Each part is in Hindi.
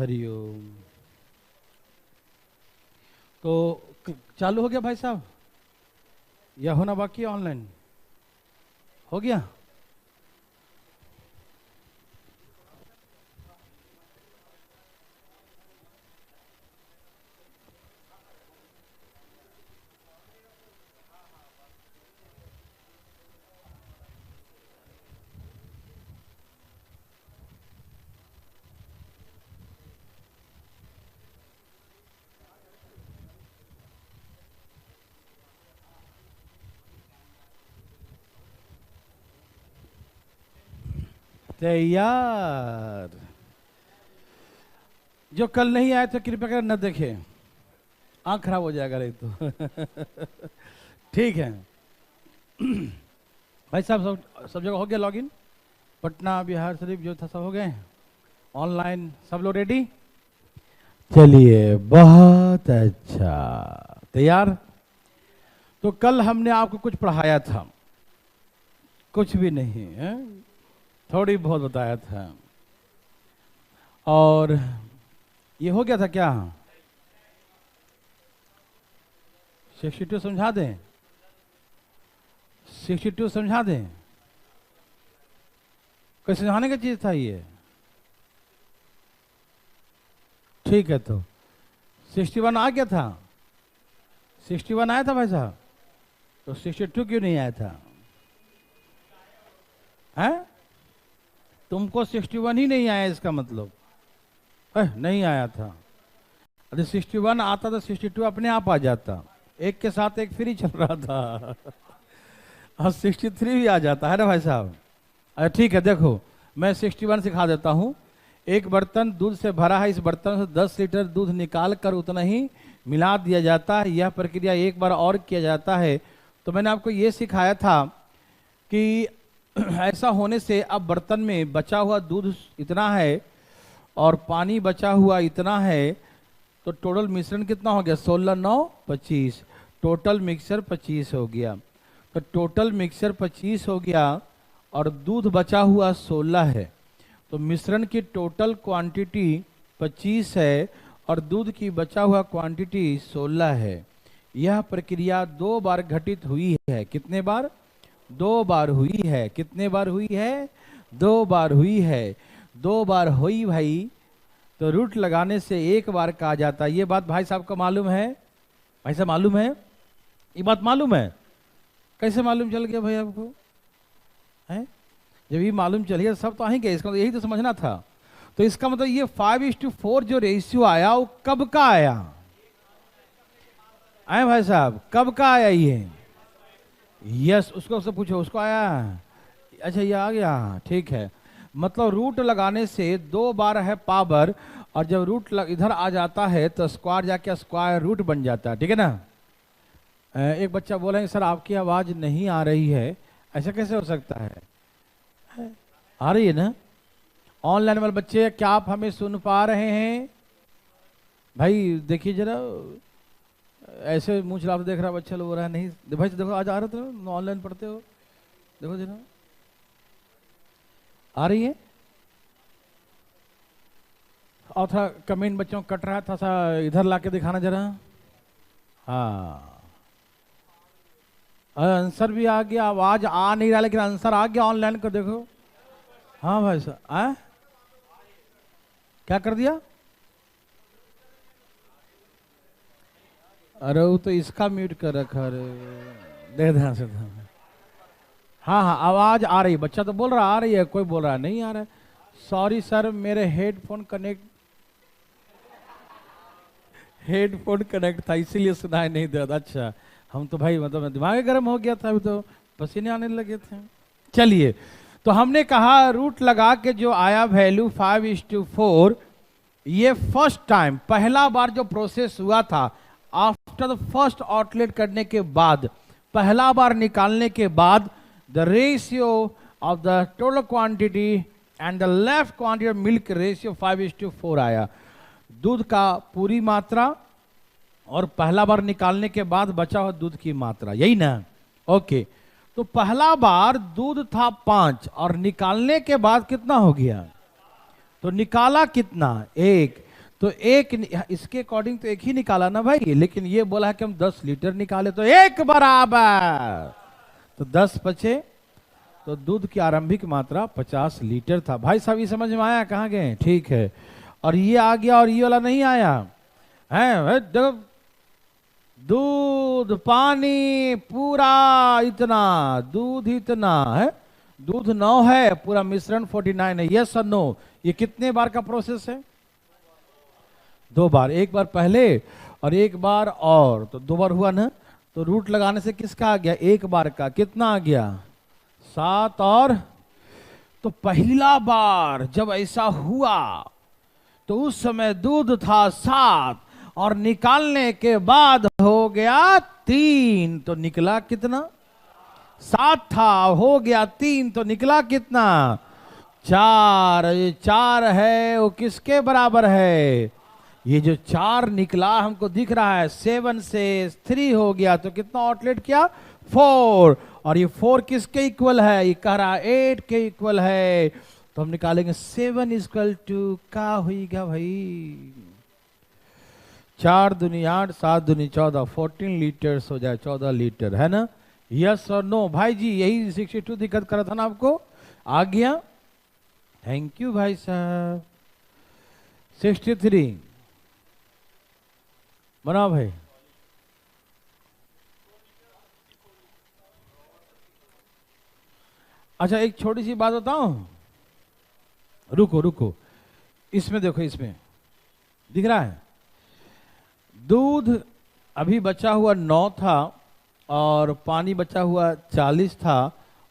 हरिओम। तो चालू हो गया भाई साहब, या होना बाकी है? ऑनलाइन हो गया? तैयार। जो कल नहीं आए तो कृपया कर न देखे, आंख खराब हो जाएगा नहीं तो। ठीक है भाई साहब, सब जगह हो गया लॉगिन? पटना, बिहार शरीफ जो था सब हो गए ऑनलाइन? सब लोग रेडी? चलिए बहुत अच्छा, तैयार। तो कल हमने आपको कुछ पढ़ाया था, कुछ भी नहीं है, थोड़ी बहुत बताया था, और ये हो गया था क्या? 62 समझा दें? 62 समझा दें? कोई समझाने का चीज था ये? ठीक है, तो 61 आ गया था? 61 आया था भाई साहब? तो 62 क्यों नहीं आया था? हैं? तुमको 61 ही नहीं आया, इसका मतलब नहीं आया था। अरे 61 आता तो 62 अपने आप आ जाता, एक के साथ एक फ्री चल रहा था। और 63 भी आ जाता है ना भाई साहब? अरे ठीक है, देखो मैं 61 सिखा देता हूँ। एक बर्तन दूध से भरा है, इस बर्तन से 10 लीटर दूध निकाल कर उतना ही मिला दिया जाता है। यह प्रक्रिया एक बार और किया जाता है। तो मैंने आपको ये सिखाया था कि ऐसा होने से अब बर्तन में बचा हुआ दूध इतना है और पानी बचा हुआ इतना है, तो टोटल मिश्रण कितना हो गया? 16 9 25, टोटल मिक्सचर 25 हो गया। तो टोटल मिक्सचर 25 हो गया और दूध बचा हुआ 16 है। तो मिश्रण की टोटल क्वांटिटी 25 है और दूध की बचा हुआ क्वांटिटी 16 है। यह प्रक्रिया 2 बार घटित हुई है। कितने बार? 2 बार हुई है। कितने बार हुई है? 2 बार हुई है। 2 बार हुई भाई, तो रूट लगाने से एक बार कहा जाता है। ये बात भाई साहब को मालूम है? भाई साहब मालूम है? ये बात मालूम है? कैसे मालूम चल गया भाई आपको? है जब ये मालूम चल गया सब तो आ ही गए, इसका मतलब यही तो समझना था। तो इसका मतलब ये 5:4 जो रेशियो आया वो कब का आया? आए भाई साहब, कब का आया ये? यस, उसको उससे पूछो, उसको आया? अच्छा ये आ गया, ठीक है। मतलब रूट लगाने से 2 बार है पावर, और जब रूट इधर आ जाता है तो स्क्वायर जाके स्क्वायर रूट बन जाता है। ठीक है ना? एक बच्चा बोला सर आपकी आवाज नहीं आ रही है, ऐसा कैसे हो सकता है? आ रही है ना? ऑनलाइन वाले बच्चे, क्या आप हमें सुन पा रहे हैं? भाई देखिए जरा, ऐसे मुंह चला देख रहा बच्चा लोग हो रहा है नहीं। भाई देखो आज आ रहे थे, ऑनलाइन पढ़ते हो, देखो जरा आ रही है। और था कमेंट बच्चों कट रहा था, सा इधर लाके दिखाना जरा। हाँ आंसर भी आ गया, आवाज आ नहीं रहा लेकिन आंसर आ गया ऑनलाइन को देखो। हाँ भाई साहब, क्या कर दिया? अरे वो तो इसका म्यूट कर रखा। अरे देख ध्यान से। हाँ हाँ आवाज आ रही, बच्चा तो बोल रहा आ रही है, कोई बोल रहा नहीं आ रहा है। सॉरी सर, मेरे हेडफोन कनेक्ट था इसीलिए सुनाई नहीं दे रहा। अच्छा, हम तो भाई मतलब दिमाग गर्म हो गया था, अभी तो पसीने आने लगे थे। चलिए, तो हमने कहा रूट लगा के जो आया वैल्यू 5:4, ये फर्स्ट टाइम, पहला बार जो प्रोसेस हुआ था आफ्टर द फर्स्ट आउटलेट करने के बाद, पहला बार निकालने के बाद, the ratio of the total quantity and the left quantity of milk ratio 5:4 आया। दूध का पूरी मात्रा और पहला बार निकालने के बाद बचा हुआ दूध की मात्रा, यही ना? ओके, तो पहला बार दूध था 5 और निकालने के बाद कितना हो गया? तो निकाला कितना? 1। तो एक इसके अकॉर्डिंग तो एक ही निकाला ना भाई, लेकिन ये बोला है कि हम 10 लीटर निकाले तो एक बराबर, तो 10 बचे, तो दूध की आरंभिक मात्रा 50 लीटर था। भाई साहब ये समझ में आया, कहाँ गए? ठीक है। और ये आ गया और ये वाला नहीं आया है। देखो, दूध पानी पूरा इतना, दूध इतना है, दूध 9 है, पूरा मिश्रण 49 है। यस और नो? ये कितने बार का प्रोसेस है? 2 बार, एक बार पहले और एक बार और, तो 2 बार हुआ ना। तो रूट लगाने से किसका आ गया? एक बार का। कितना आ गया? 7। और तो पहला बार जब ऐसा हुआ तो उस समय दूध था 7 और निकालने के बाद हो गया 3, तो निकला कितना? 7 था, हो गया 3, तो निकला कितना? 4। ये 4 है, वो किसके बराबर है? ये जो 4 निकला हमको दिख रहा है, 7 से 3 हो गया, तो कितना आउटलेट किया? 4। और ये 4 किसके इक्वल है? ये कह रहा है 8 के इक्वल है, तो हम निकालेंगे 7 इक्वल टू का होगा भाई 4 दूनी 8, 7 दूनी 14, 14 लीटर्स हो जाए, 14 लीटर, है ना? यस और नो? भाई जी यही 62 दिक्कत करा था ना आपको, आ गया? थैंक यू भाई साहब। 63 बनाओ भाई। अच्छा एक छोटी सी बात बताऊं, रुको रुको, इसमें देखो, इसमें दिख रहा है दूध अभी बचा हुआ 9 था और पानी बचा हुआ 40 था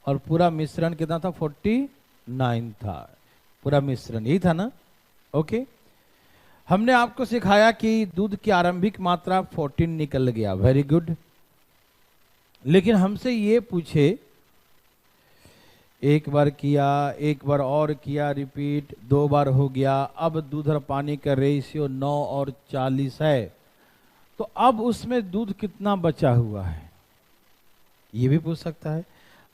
और पूरा मिश्रण कितना था? 49 था पूरा मिश्रण, यही था ना? ओके, हमने आपको सिखाया कि दूध की आरंभिक मात्रा 14 निकल गया, वेरी गुड। लेकिन हमसे ये पूछे, एक बार किया, एक बार और किया, रिपीट 2 बार हो गया, अब दूध और पानी का रेशियो 9 और 40 है, तो अब उसमें दूध कितना बचा हुआ है? ये भी पूछ सकता है।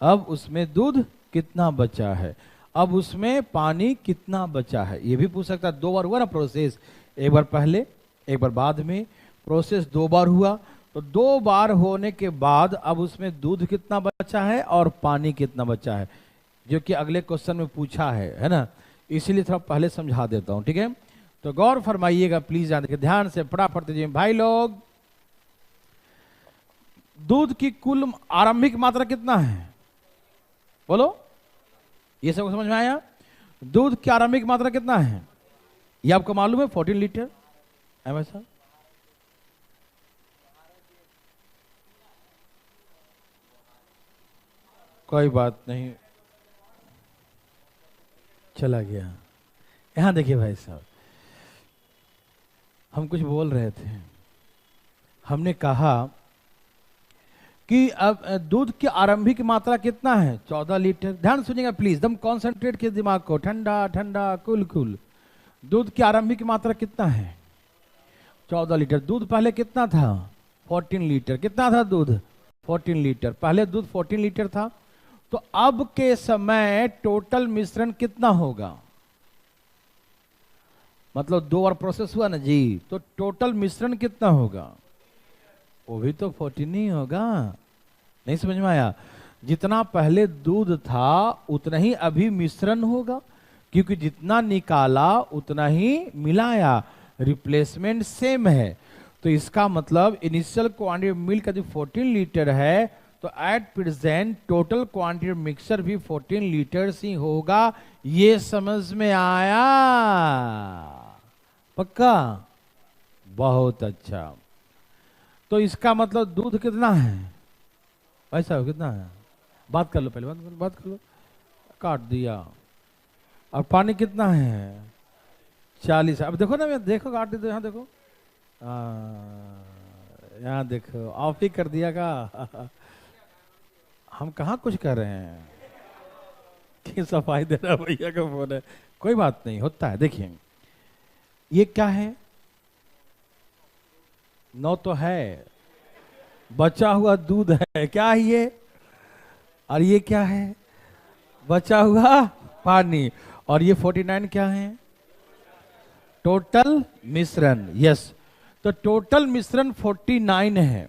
अब उसमें दूध कितना बचा है, अब उसमें पानी कितना बचा है, ये भी पूछ सकता है। 2 बार हुआ ना प्रोसेस, एक बार पहले एक बार बाद में, प्रोसेस 2 बार हुआ, तो 2 बार होने के बाद अब उसमें दूध कितना बचा है और पानी कितना बचा है, जो कि अगले क्वेश्चन में पूछा है ना? इसीलिए थोड़ा पहले समझा देता हूं, ठीक है? तो गौर फरमाइएगा प्लीज, ध्यान से फटाफट दीजिए भाई लोग। दूध की कुल आरंभिक मात्रा कितना है? बोलो, ये सब समझ में आया? दूध की आरंभिक मात्रा कितना है ये आपको मालूम है? 14 लीटर है वैसा। कोई बात नहीं, चला गया। यहां देखिए भाई साहब, हम कुछ बोल रहे थे, हमने कहा कि अब दूध की आरंभिक मात्रा कितना है? 14 लीटर। ध्यान सुनिएगा प्लीज, एकदम कॉन्सेंट्रेट किए दिमाग को, ठंडा ठंडा कूल कूल। दूध की आरंभिक मात्रा कितना है? 14 लीटर। दूध पहले कितना था? 14 लीटर। कितना था दूध? 14 लीटर। पहले दूध 14 लीटर था, तो अब के समय टोटल मिश्रण कितना होगा? मतलब 2 बार प्रोसेस हुआ ना जी, तो टोटल मिश्रण कितना होगा? वो भी तो 14 ही होगा। नहीं समझ में आया? जितना पहले दूध था उतना ही अभी मिश्रण होगा, क्योंकि जितना निकाला उतना ही मिलाया, रिप्लेसमेंट सेम है। तो इसका मतलब इनिशियल क्वांटिटी ऑफ मिल्क यदि 14 लीटर है, तो at present total quantity of mixture भी 14 लीटर्स ही होगा। ये समझ में आया? पक्का? बहुत अच्छा। तो इसका मतलब दूध कितना है? ऐसा कितना है? बात कर लो पहले, बात कर लो। काट दिया। और पानी कितना है? 40। अब देखो ना, मैं देखो, काट दी, यहाँ देखो, यहाँ देखो, ऑफ ही कर दिया का। हम कहाँ कुछ कर रहे हैं कि सफाई दे रहा भैया का फोन है। कोई बात नहीं, होता है। देखिए ये क्या है? 9 तो है, बचा हुआ दूध है, क्या है ये? और ये क्या है? बचा हुआ पानी। और ये 49 क्या है? टोटल मिश्रण, यस। तो टोटल मिश्रण 49 है,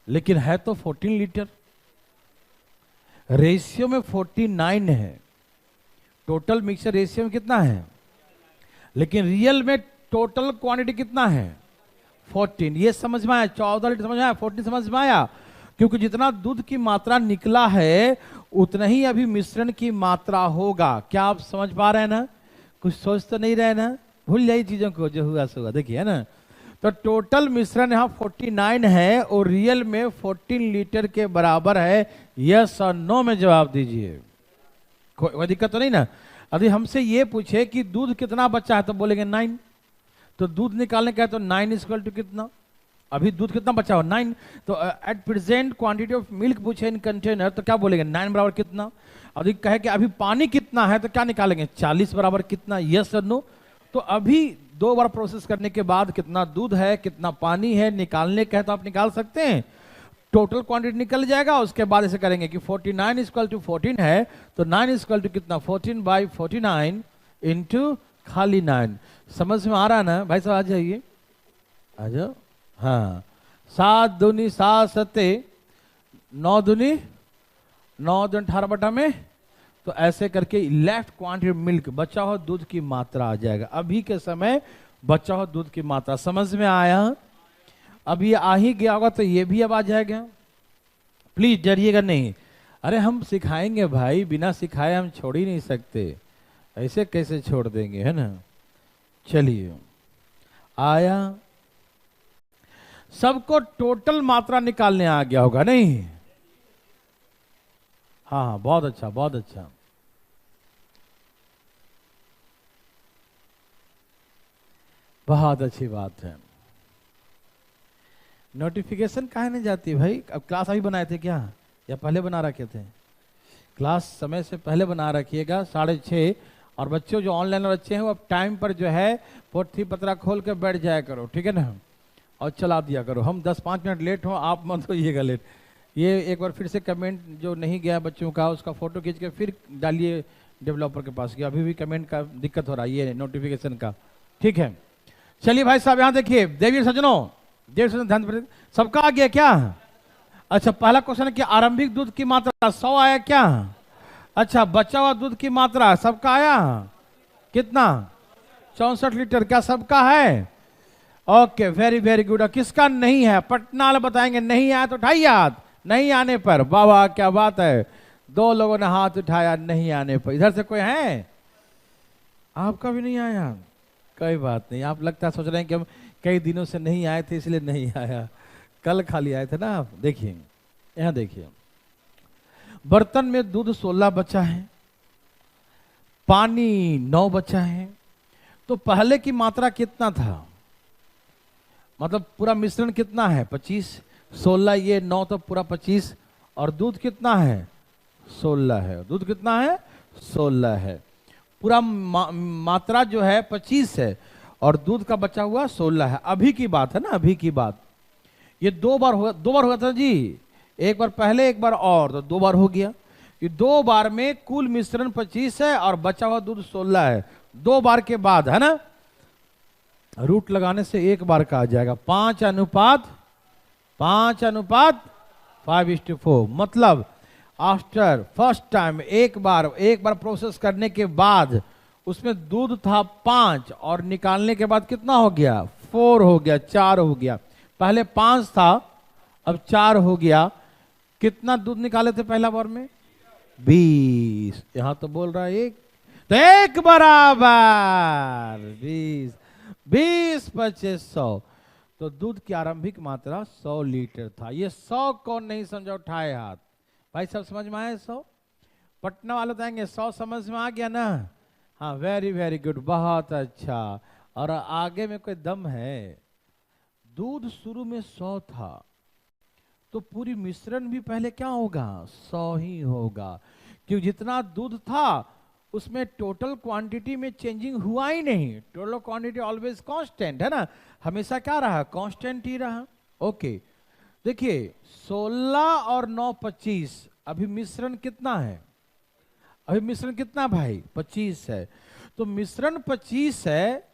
लेकिन है तो 14 लीटर। रेशियो में 49 है, टोटल मिक्सचर रेशियो में कितना है, लेकिन रियल में टोटल क्वांटिटी कितना है 14। ये समझ में आया? 14 लीटर समझ में आया, 14 समझ में आया? क्योंकि जितना दूध की मात्रा निकला है उतना ही अभी मिश्रण की मात्रा होगा। क्या आप समझ पा रहे हैं ना? कुछ सोच तो नहीं रहे ना? भूल जाइए चीजों को, जो हुआ सो हुआ। देखिए है ना, तो टोटल मिश्रण यहाँ 49 है और रियल में 14 लीटर के बराबर है। यस और नो में जवाब दीजिए, कोई दिक्कत तो नहीं ना? अभी हमसे ये पूछे कि दूध कितना बचा है तो बोलेंगे 9। तो दूध निकालने का है तो 9 इक्वल टू कितना, अभी दूध कितना बचा हो 9। तो at present quantity of milk पूछे इन कंटेनर तो क्या बोलेंगे 9 बराबर कितना। अभी कहे कि अभी पानी कितना है तो क्या निकालेंगे 40 बराबर कितना। यस और नो। तो अभी 2 बार प्रोसेस करने के बाद कितना दूध है कितना पानी है निकालने का है तो आप निकाल सकते हैं, टोटल क्वांटिटी निकल जाएगा। उसके बाद ऐसे करेंगे कि 49 इक्वल टू 14 है तो 9 इक्वल टू कितना 14/49 इंटू खाली 9। समझ में आ रहा है ना भाई साहब? आ जाइए, आ जाओ। हाँ, 7 दूनी 7 सत्ते 9 दूनी 9 दूनी 18 बटा में। तो ऐसे करके लेफ्ट क्वांटिटी मिल्क, बचा हुआ दूध की मात्रा आ जाएगा। अभी के समय बचा हुआ दूध की मात्रा समझ में आया? अब ये आ ही गया होगा तो ये भी अब आ जाएगा। प्लीज डरिएगा नहीं, अरे हम सिखाएंगे भाई, बिना सिखाए हम छोड़ ही नहीं सकते, ऐसे कैसे छोड़ देंगे, है ना? चलिए, आया सबको टोटल मात्रा निकालने आ गया होगा नहीं? हाँ हाँ, बहुत अच्छा बहुत अच्छा। बहुत अच्छी बात है। नोटिफिकेशन काहे नहीं जाती भाई? अब क्लास अभी बनाए थे क्या या पहले बना रखे थे? क्लास समय से पहले बना रखिएगा 6:30। और बच्चों जो ऑनलाइन बच्चे हैं वो अब टाइम पर जो है पोथी पत्रा खोल के बैठ जाया करो, ठीक है ना? और चला दिया करो। हम 10-5 मिनट लेट हो, आप मत होइएगा लेट। ये एक बार फिर से कमेंट जो नहीं गया बच्चों का उसका फोटो खींच के फिर डालिए डेवलपर के पास कि अभी भी कमेंट का दिक्कत हो रहा है ये नोटिफिकेशन का, ठीक है? चलिए भाई साहब, यहाँ देखिए देवी सज्जनों, ध्यान सबका आ गया क्या? अच्छा, पहला क्वेश्चन है कि आरंभिक दूध की मात्रा 100 आया क्या? अच्छा, बचा हुआ दूध की मात्रा सबका आया कितना? 64 लीटर। क्या सबका है? Okay, very very good. किसका नहीं है? पटना वाले बताएंगे नहीं आया तो उठाइए हाथ। नहीं आने पर, वाह वाह क्या बात है, 2 लोगों ने हाथ उठाया नहीं आने पर। इधर से कोई है? आपका भी नहीं आया? कोई बात नहीं, आप लगता है सोच रहे हैं कि हम कई दिनों से नहीं आए थे इसलिए नहीं आया, कल खाली आए थे ना आप। देखिए यहां देखिए, बर्तन में दूध 16 बचा है, पानी 9 बचा है। तो पहले की मात्रा कितना था, मतलब पूरा मिश्रण कितना है 25, 16 ये 9 तो पूरा 25, और दूध कितना है 16 है। दूध कितना है 16 है। पूरा मात्रा जो है 25 है और दूध का बचा हुआ 16 है। अभी की बात है ना, अभी की बात। ये 2 बार हुआ था जी, एक बार पहले एक बार और, तो 2 बार हो गया। ये 2 बार में कुल मिश्रण 25 है और बचा हुआ दूध 16 है। 2 बार के बाद है ना, रूट लगाने से 1 बार का आ जाएगा। 5:5:5 मतलब आफ्टर फर्स्ट टाइम एक बार प्रोसेस करने के बाद उसमें दूध था 5 और निकालने के बाद कितना हो गया 4 हो गया, 4 हो गया। पहले 5 था अब 4 हो गया। कितना दूध निकाले थे पहला बार में 20। यहां तो बोल रहा है 1, तो 1 बराबर 20, 20 25 100। तो दूध की आरंभिक मात्रा 100 लीटर था। ये 100 कौन नहीं समझा, उठाए हाथ। भाई सब समझ में आया 100? पटना वाले बताएंगे 100 समझ में आ गया ना? हाँ, वेरी वेरी गुड, बहुत अच्छा। और आगे में कोई दम है? दूध शुरू में 100 था तो पूरी मिश्रण भी पहले क्या होगा 100 ही होगा, क्योंकि जितना दूध था उसमें टोटल क्वांटिटी में चेंजिंग हुआ ही नहीं। टोटल क्वांटिटी ऑलवेज कांस्टेंट है ना, हमेशा क्या रहा कांस्टेंट ही रहा। ओके, देखिए 16 और 9 25। अभी मिश्रण कितना है, अभी मिश्रण कितना भाई 25 है। तो मिश्रण 25 है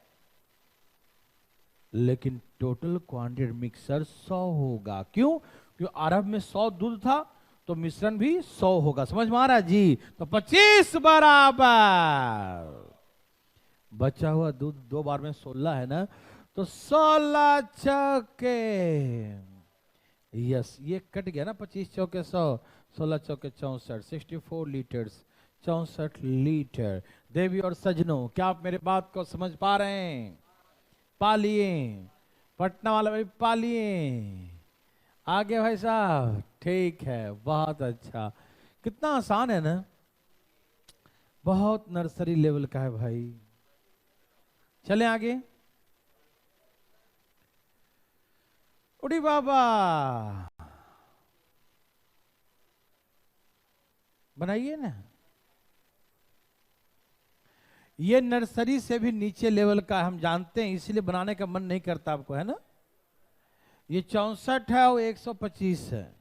लेकिन टोटल क्वांटिटी मिक्सर 100 होगा। क्यों? क्योंकि आरंभ में 100 दूध था तो मिश्रण भी 100 होगा। समझ में आ रहा है जी? तो 25 बराबर बचा हुआ दूध 2 बार में 16 है ना, तो 16 चौके, यस ये कट गया ना, 25 चौके 100, 16 चौके 64, 64 लीटर्स, 64 लीटर। देवी और सजनों, क्या आप मेरे बात को समझ पा रहे हैं? पा लिए? पटना वाले भाई पा लिए? आगे भाई साहब? ठीक है, बहुत अच्छा। कितना आसान है ना, बहुत नर्सरी लेवल का है भाई। चले आगे। उड़ी बाबा बनाइए ना। ये नर्सरी से भी नीचे लेवल का हम जानते हैं, इसलिए बनाने का मन नहीं करता आपको, है ना। ये 64 है और 125 है,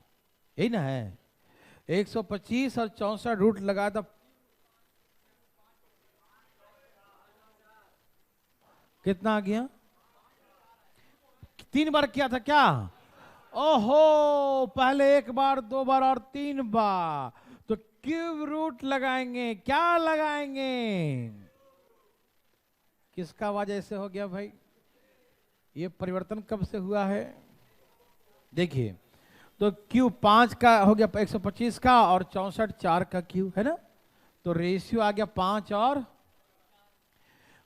यही ना है। 125 और 64 रूट लगा तो कितना आ गया? 3 बार किया था क्या? ओहो, पहले 1 बार 2 बार और 3 बार, तो क्यूब रूट लगाएंगे। क्या लगाएंगे? किसका आवाज ऐसे हो गया भाई? ये परिवर्तन कब से हुआ है? देखिए, तो क्यूब 5 का हो गया 125 का, और 64 4 का क्यूब है ना, तो रेशियो आ गया 5 और,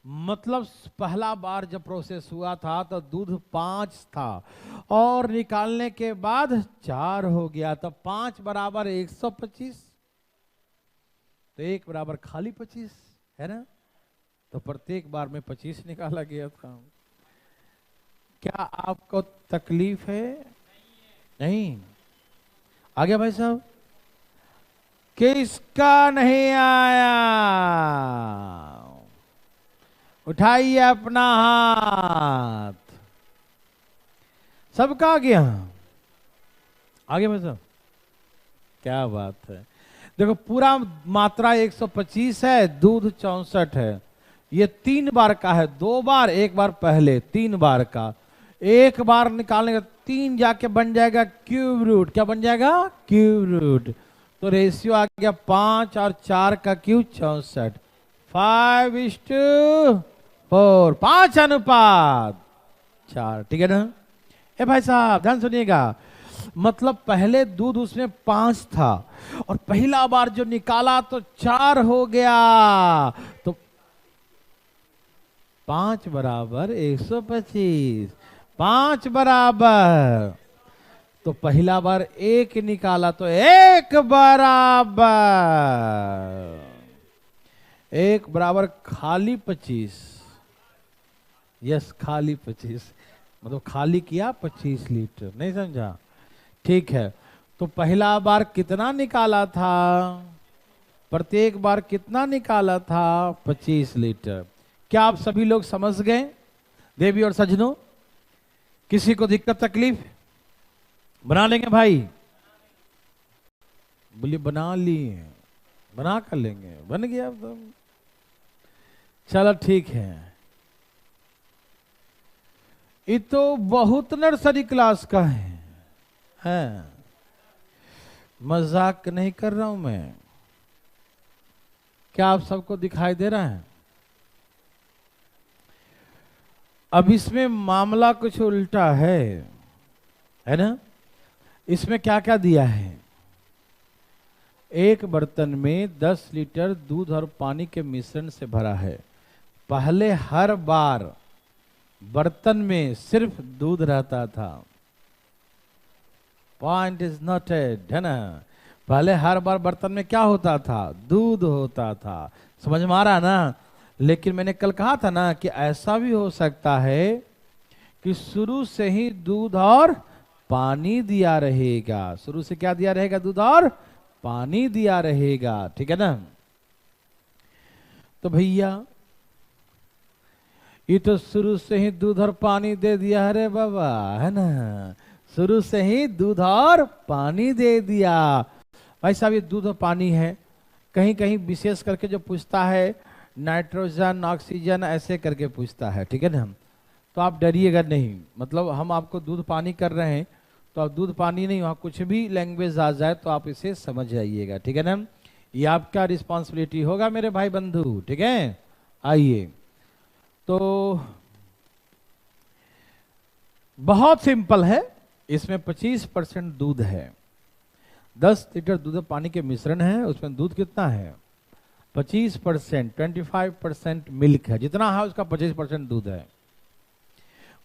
मतलब पहला बार जब प्रोसेस हुआ था तो दूध 5 था और निकालने के बाद 4 हो गया, तो 5 बराबर 125, तो 1 बराबर खाली 25 है ना, तो प्रत्येक बार में 25 निकाला गया था। क्या आपको तकलीफ है? नहीं। आगे भाई साहब, किसका नहीं आया? उठाइए अपना हाथ। सबका आ गया? आगे भाई साहब, क्या बात है। देखो, पूरा मात्रा 125 है, दूध 64 है। ये 3 बार का है, 2 बार 1 बार पहले, 3 बार का। 1 बार निकालने का 3 जाके बन जाएगा क्यूब रूट। क्या बन जाएगा? Cube root. तो रेशियो आ गया 5 और 4 का क्यूब 64, 5:4, 5 अनुपात 4। ठीक है ना? ए भाई साहब ध्यान सुनिएगा, मतलब पहले दूध उसमें 5 था और पहला बार जो निकाला तो 4 हो गया, तो 5 बराबर 125, 5 बराबर, तो पहला बार 1 निकाला तो 1 बराबर, 1 बराबर खाली 25। यस, खाली 25, मतलब खाली किया 25 लीटर। नहीं समझा? ठीक है, तो पहला बार कितना निकाला था? प्रत्येक बार कितना निकाला था? 25 लीटर। क्या आप सभी लोग समझ गए? देवी और सज्जनों, किसी को दिक्कत तकलीफ? बना लेंगे भाई? बोलिए बना लिए, बना कर लेंगे, बन गया तो चलो ठीक है। ये तो बहुत नर्सरी क्लास का है, मजाक नहीं कर रहा हूं मैं। क्या आप सबको दिखाई दे रहा है? अब इसमें मामला कुछ उल्टा है ना। इसमें क्या क्या दिया है? एक बर्तन में 10 लीटर दूध और पानी के मिश्रण से भरा है। पहले हर बार बर्तन में सिर्फ दूध रहता था। पॉइंट इज नोटेड, है ना। पहले हर बार बर्तन में क्या होता था? दूध होता था। समझ में आ रहा ना? लेकिन मैंने कल कहा था ना कि ऐसा भी हो सकता है कि शुरू से ही दूध और पानी दिया रहेगा। शुरू से क्या दिया रहेगा? दूध और पानी दिया रहेगा। ठीक है ना? तो भैया ये तो शुरू से ही दूध और पानी दे दिया, अरे बाबा, है ना। शुरू से ही दूध और पानी दे दिया। भाई साहब, ये दूध और पानी है। कहीं कहीं विशेष करके जो पूछता है नाइट्रोजन, ऑक्सीजन, ऐसे करके पूछता है। ठीक है ना? तो आप डरिएगा नहीं। मतलब हम आपको दूध पानी कर रहे हैं तो आप दूध पानी नहीं, वहाँ कुछ भी लैंग्वेज आ जाए तो आप इसे समझ जाइएगा, ठीक है ना। ये आपका रिस्पॉन्सिबिलिटी होगा मेरे भाई बंधु, ठीक है। आइए, तो बहुत सिंपल है। इसमें 25% दूध है, 10 लीटर दूध पानी के मिश्रण है, उसमें दूध कितना है 25%, 25% मिल्क है, जितना है उसका 25% दूध है।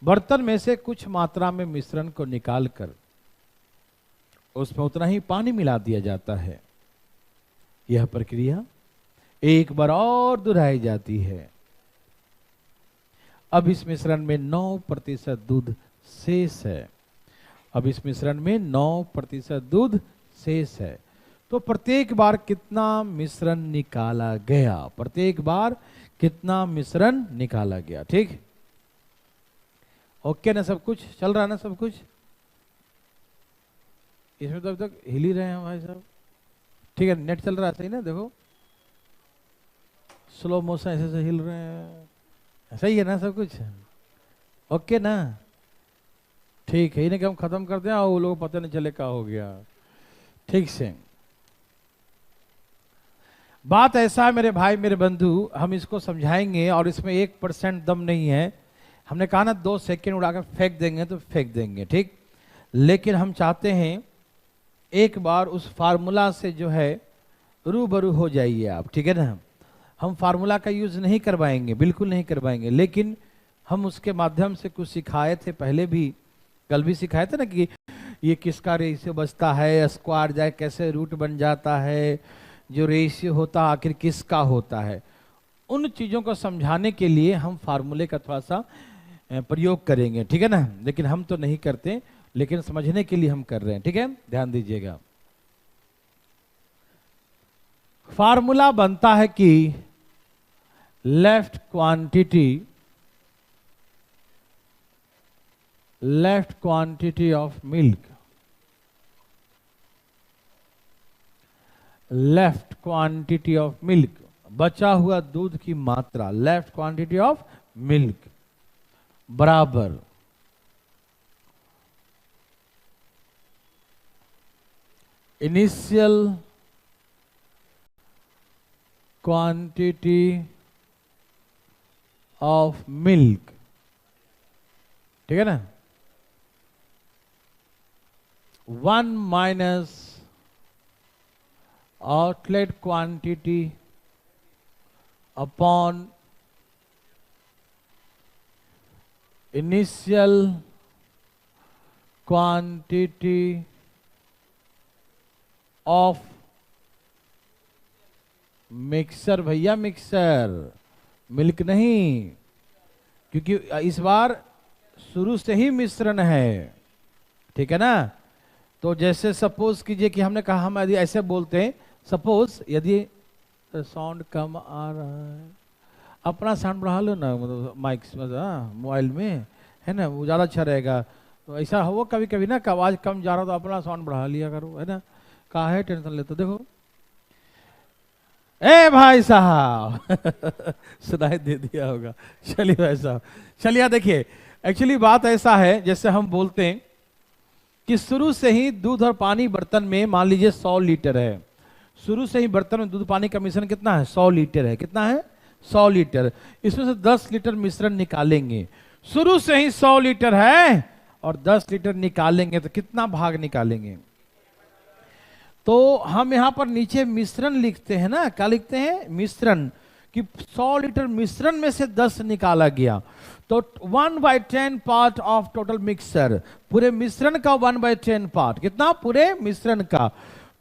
बर्तन में से कुछ मात्रा में मिश्रण को निकालकर उसमें उतना ही पानी मिला दिया जाता है। यह प्रक्रिया एक बार और दोहराई जाती है। अब इस मिश्रण में 9% दूध शेष है। अब इस मिश्रण में 9% दूध शेष है। तो प्रत्येक बार कितना मिश्रण निकाला गया, प्रत्येक बार कितना मिश्रण निकाला गया, ठीक। ओके ना, सब कुछ चल रहा है ना, सब कुछ। इसमें तो अब तक हिल ही रहे हैं भाई साहब, ठीक है। नेट चल रहा है सही ना, देखो स्लो मोशन ऐसे से हिल रहे हैं, सही है ना सब कुछ, ओके ना, ठीक है। इन्हें कि हम खत्म कर दें और वो लोग पता नहीं चले क्या हो गया, ठीक से। बात ऐसा है मेरे भाई मेरे बंधु, हम इसको समझाएंगे और इसमें 1% दम नहीं है। हमने कहा ना 2 सेकेंड उड़ाकर फेंक देंगे तो फेंक देंगे, ठीक। लेकिन हम चाहते हैं एक बार उस फार्मूला से जो है रूबरू हो जाइए आप, ठीक है ना। हम फार्मूला का यूज नहीं करवाएंगे, बिल्कुल नहीं करवाएंगे, लेकिन हम उसके माध्यम से कुछ सिखाए थे पहले भी, कल भी सिखाए थे ना कि ये किसका रेशियो बचता है, स्क्वायर जाए कैसे रूट बन जाता है, जो रेशियो होता आखिर किसका होता है। उन चीजों को समझाने के लिए हम फार्मूले का थोड़ा सा प्रयोग करेंगे, ठीक है ना। लेकिन हम तो नहीं करते, लेकिन समझने के लिए हम कर रहे हैं, ठीक है, ध्यान दीजिएगा। फार्मूला बनता है कि left quantity of milk, left quantity of milk, बचा हुआ दूध की मात्रा, लेफ्ट क्वांटिटी ऑफ मिल्क बराबर इनिशियल क्वांटिटी ऑफ मिल्क, ठीक है ना, 1 minus outlet quantity upon initial quantity of mixer, भैया मिक्सर, मिल्क नहीं, क्योंकि इस बार शुरू से ही मिश्रण है, ठीक है ना। तो जैसे सपोज कीजिए कि हमने कहा, हम यदि ऐसे बोलते हैं, सपोज यदि साउंड कम आ रहा है, अपना साउंड बढ़ा लो ना, मतलब माइक मोबाइल में है ना, वो ज़्यादा अच्छा रहेगा। तो ऐसा हो कभी कभी ना, आवाज़ कम जा रहा तो अपना साउंड बढ़ा लिया करो, है ना, कहा है टेंशन लेते। देखो ए भाई साहब सुनाई दे दिया होगा, चलिए भाई साहब, चलिए देखिए। एक्चुअली बात ऐसा है, जैसे हम बोलते हैं कि शुरू से ही दूध और पानी बर्तन में मान लीजिए 100 लीटर है, शुरू से ही बर्तन में दूध पानी का मिश्रण कितना है 100 लीटर है, कितना है 100 लीटर। इसमें से 10 लीटर मिश्रण निकालेंगे, शुरू से ही 100 लीटर है और 10 लीटर निकालेंगे तो कितना भाग निकालेंगे। तो हम यहां पर नीचे मिश्रण लिखते हैं ना, क्या लिखते हैं मिश्रण, कि 100 लीटर मिश्रण में से 10 निकाला गया, तो 1/10 पार्ट ऑफ टोटल मिक्सर, पूरे मिश्रण का 1/10 पार्ट, कितना पूरे मिश्रण का।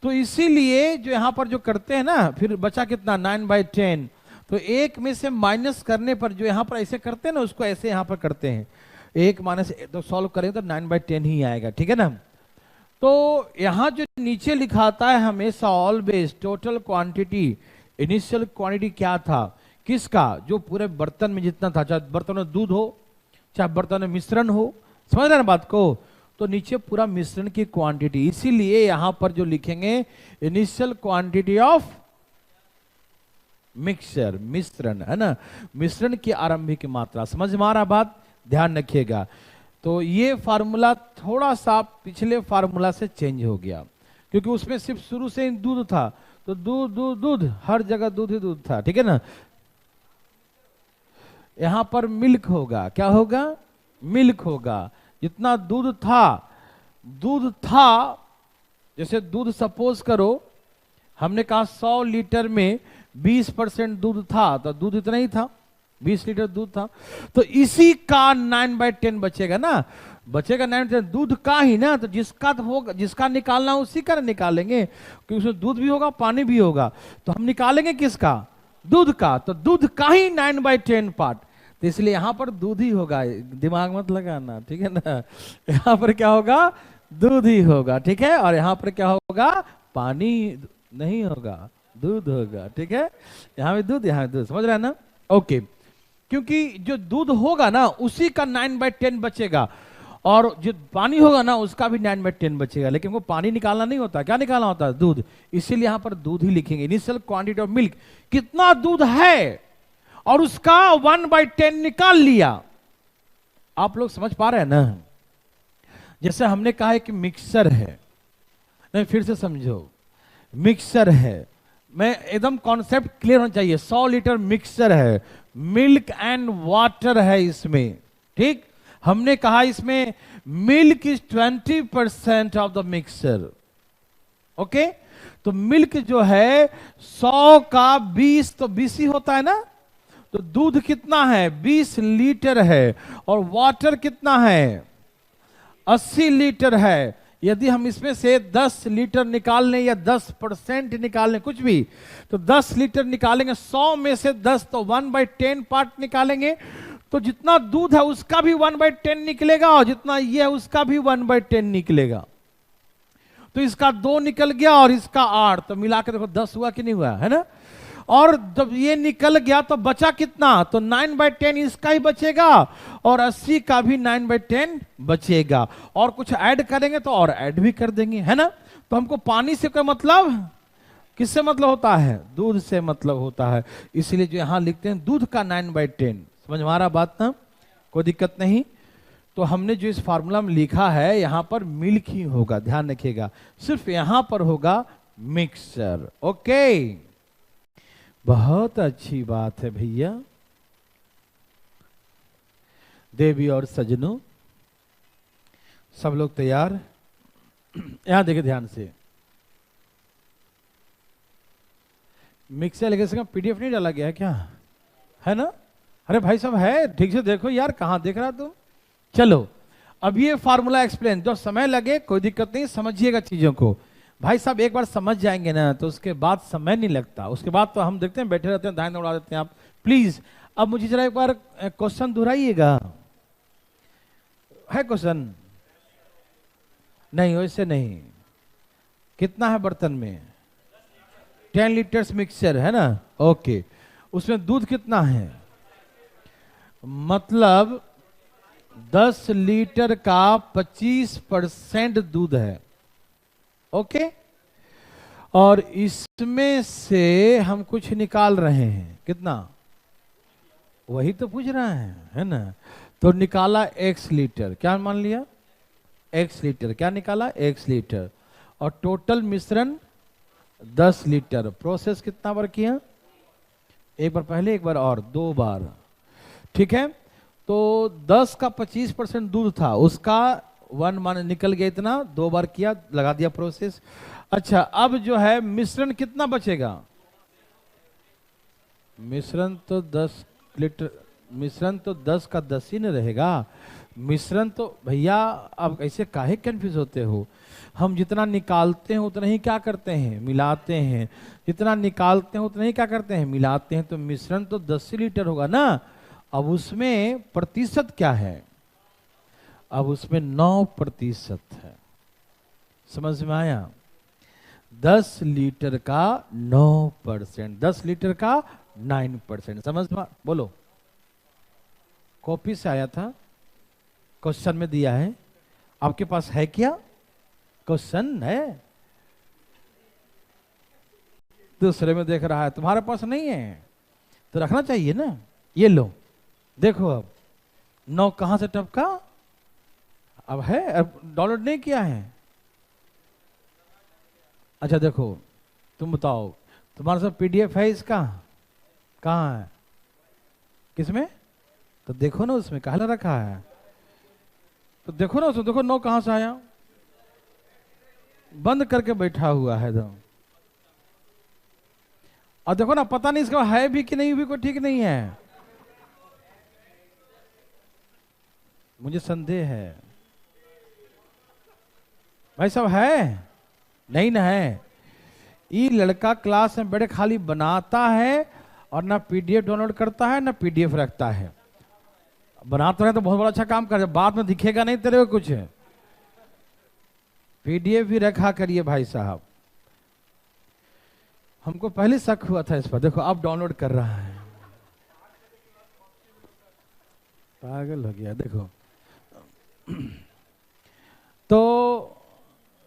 तो इसीलिए जो यहां पर जो करते हैं ना, फिर बचा कितना 9/10, तो एक में से माइनस करने पर जो यहां पर ऐसे करते हैं ना, उसको ऐसे यहां पर करते हैं, एक माइनस तो सॉल्व करेंगे तो 9/10 ही आएगा, ठीक है ना। तो यहां जो नीचे लिखाता है हमेशा always total quantity, initial quantity क्या था किसका, जो पूरे बर्तन में जितना था, चाहे बर्तन में दूध हो चाहे बर्तन में मिश्रण हो, समझ रहे ना बात को। तो नीचे पूरा मिश्रण की क्वांटिटी, इसीलिए यहां पर जो लिखेंगे इनिशियल क्वांटिटी ऑफ मिक्सचर, मिश्रण है ना, मिश्रण की आरंभिक मात्रा। समझ में आ रहा बात, ध्यान रखिएगा। तो ये फार्मूला थोड़ा सा पिछले फार्मूला से चेंज हो गया, क्योंकि उसमें सिर्फ शुरू से ही दूध था, तो दूध दूध दूध, हर जगह दूध ही दूध था, ठीक है ना। यहां पर मिल्क होगा, क्या होगा, मिल्क होगा। जितना दूध था, जैसे दूध सपोज करो हमने कहा 100 लीटर में 20% दूध था, तो दूध इतना ही था, 20 लीटर दूध था, तो इसी का 9/10 बचेगा ना, बचेगा 9/10 दूध का ही ना। तो जिसका तो होगा, जिसका निकालना उसी का निकालेंगे, क्योंकि उसमें दूध भी होगा पानी भी होगा, तो हम निकालेंगे किसका, दूध का। तो दूध का ही 9/10 पार्ट, तो इसलिए यहां पर दूध ही होगा, दिमाग मत लगाना, ठीक है ना। यहां पर क्या होगा, दूध ही होगा, ठीक है। और यहां पर क्या होगा, पानी नहीं होगा, दूध होगा, ठीक है। यहां भी दूध, यहां दूध, समझ रहे हैं ना, ओके। क्योंकि जो दूध होगा ना उसी का 9/10 बचेगा, और जो पानी होगा ना उसका भी 9/10 बचेगा, लेकिन वो पानी निकालना नहीं होता, क्या निकालना होता है, दूध। इसीलिए यहां पर दूध ही लिखेंगे। इनिशियल क्वांटिटी ऑफ मिल्क, कितना दूध है और उसका 1/10 निकाल लिया। आप लोग समझ पा रहे हैं ना। जैसे हमने कहा है कि मिक्सर है, नहीं फिर से समझो, मिक्सर है, मैं एकदम कॉन्सेप्ट क्लियर होना चाहिए। 100 लीटर मिक्सर है, मिल्क एंड वाटर है इसमें, ठीक। हमने कहा इसमें milk is 20% of the mixer, okay. तो मिल्क जो है 100 का 20, तो 20 ही होता है ना। तो दूध कितना है, 20 लीटर है, और वाटर कितना है, 80 लीटर है। यदि हम इसमें से 10 लीटर निकाल लें या 10% निकाल लें, कुछ भी, तो 10 लीटर निकालेंगे, 100 में से 10, तो 1/10 पार्ट निकालेंगे, तो जितना दूध है उसका भी 1/10 निकलेगा, और जितना ये है उसका भी 1/10 निकलेगा। तो इसका 2 निकल गया और इसका 8, तो मिला के देखो 10 हुआ कि नहीं हुआ, है ना। और जब ये निकल गया तो बचा कितना, तो 9/10 इसका ही बचेगा, और 80 का भी 9/10 बचेगा। और कुछ ऐड करेंगे तो और ऐड भी कर देंगे, है ना। तो हमको पानी से कोई मतलब, किससे मतलब होता है, दूध से मतलब होता है। इसलिए जो यहां लिखते हैं दूध का 9/10, समझ में आ रहा बात ना, कोई दिक्कत नहीं। तो हमने जो इस फार्मूला में लिखा है यहां पर मिल्क ही होगा, ध्यान रखिएगा, सिर्फ यहां पर होगा मिक्सर, ओके। बहुत अच्छी बात है भैया। देवी और सजनों, सब लोग तैयार, यहां देखिए ध्यान से। मिक्सर लेके इसका पीडीएफ नहीं डाला गया क्या, है ना। अरे भाई साहब है, ठीक से देखो यार, कहां देख रहा तुम। चलो अब ये फार्मूला एक्सप्लेन, जो समय लगे कोई दिक्कत नहीं, समझिएगा चीजों को। भाई साहब एक बार समझ जाएंगे ना तो उसके बाद समय नहीं लगता, उसके बाद तो हम देखते हैं बैठे रहते हैं, धान उड़ा देते हैं आप। प्लीज अब मुझे जरा एक बार क्वेश्चन दोहराइएगा, है क्वेश्चन, नहीं वैसे नहीं। कितना है बर्तन में, 10 लीटर्स मिक्सचर है ना, ओके। उसमें दूध कितना है, मतलब 10 लीटर का 25% दूध है, ओके। और इसमें से हम कुछ निकाल रहे हैं, कितना, वही तो पूछ रहा है ना। तो निकाला x लीटर, क्या मान लिया, x लीटर, क्या निकाला, x लीटर, और टोटल मिश्रण 10 लीटर। प्रोसेस कितना बार किया, एक बार पहले एक बार और 2 बार, ठीक है। तो 10 का 25% दूध था, उसका 1 मान निकल गया इतना, 2 बार किया, लगा दिया प्रोसेस। अच्छा अब जो है मिश्रण कितना बचेगा, मिश्रण तो 10 लीटर, मिश्रण तो 10 का 10 ही न रहेगा। मिश्रण तो भैया अब ऐसे काहे कंफ्यूज होते हो, हम जितना निकालते हैं उतना ही क्या करते हैं, मिलाते हैं, जितना निकालते हैं उतना ही क्या करते हैं, मिलाते हैं। तो मिश्रण तो 10 लीटर होगा ना। अब उसमें प्रतिशत क्या है, अब उसमें 9% है, समझ में आया। 10 लीटर का 9%, 10 लीटर का 9%, समझ में, बोलो। कॉपी से आया था, क्वेश्चन में दिया है, आपके पास है क्या, क्वेश्चन है, दूसरे में देख रहा है, तुम्हारे पास नहीं है तो रखना चाहिए ना। ये लो देखो, अब 9 कहां से टपका? अब है, अब डाउनलोड नहीं किया है? अच्छा देखो, तुम बताओ, तुम्हारे साथ पीडीएफ है इसका? कहाँ है? किसमें? तो देखो ना उसमें, कहाँ रखा है? तो देखो ना उसमें, देखो 9 कहां से आया? बंद करके बैठा हुआ है एकदम। और देखो ना, पता नहीं इसका है भी कि नहीं भी, कोई ठीक नहीं है। मुझे संदेह है भाई साहब, है नहीं ना? है। ये लड़का क्लास में बैठे खाली बनाता है और ना पीडीएफ डाउनलोड करता है ना पीडीएफ रखता है। बनाता है तो बहुत बड़ा अच्छा काम कर, बाद में दिखेगा नहीं तेरे को कुछ। पीडीएफ भी रखा करिए भाई साहब। हमको पहले शक हुआ था इस पर, देखो अब डाउनलोड कर रहा है। पागल हो गया। देखो तो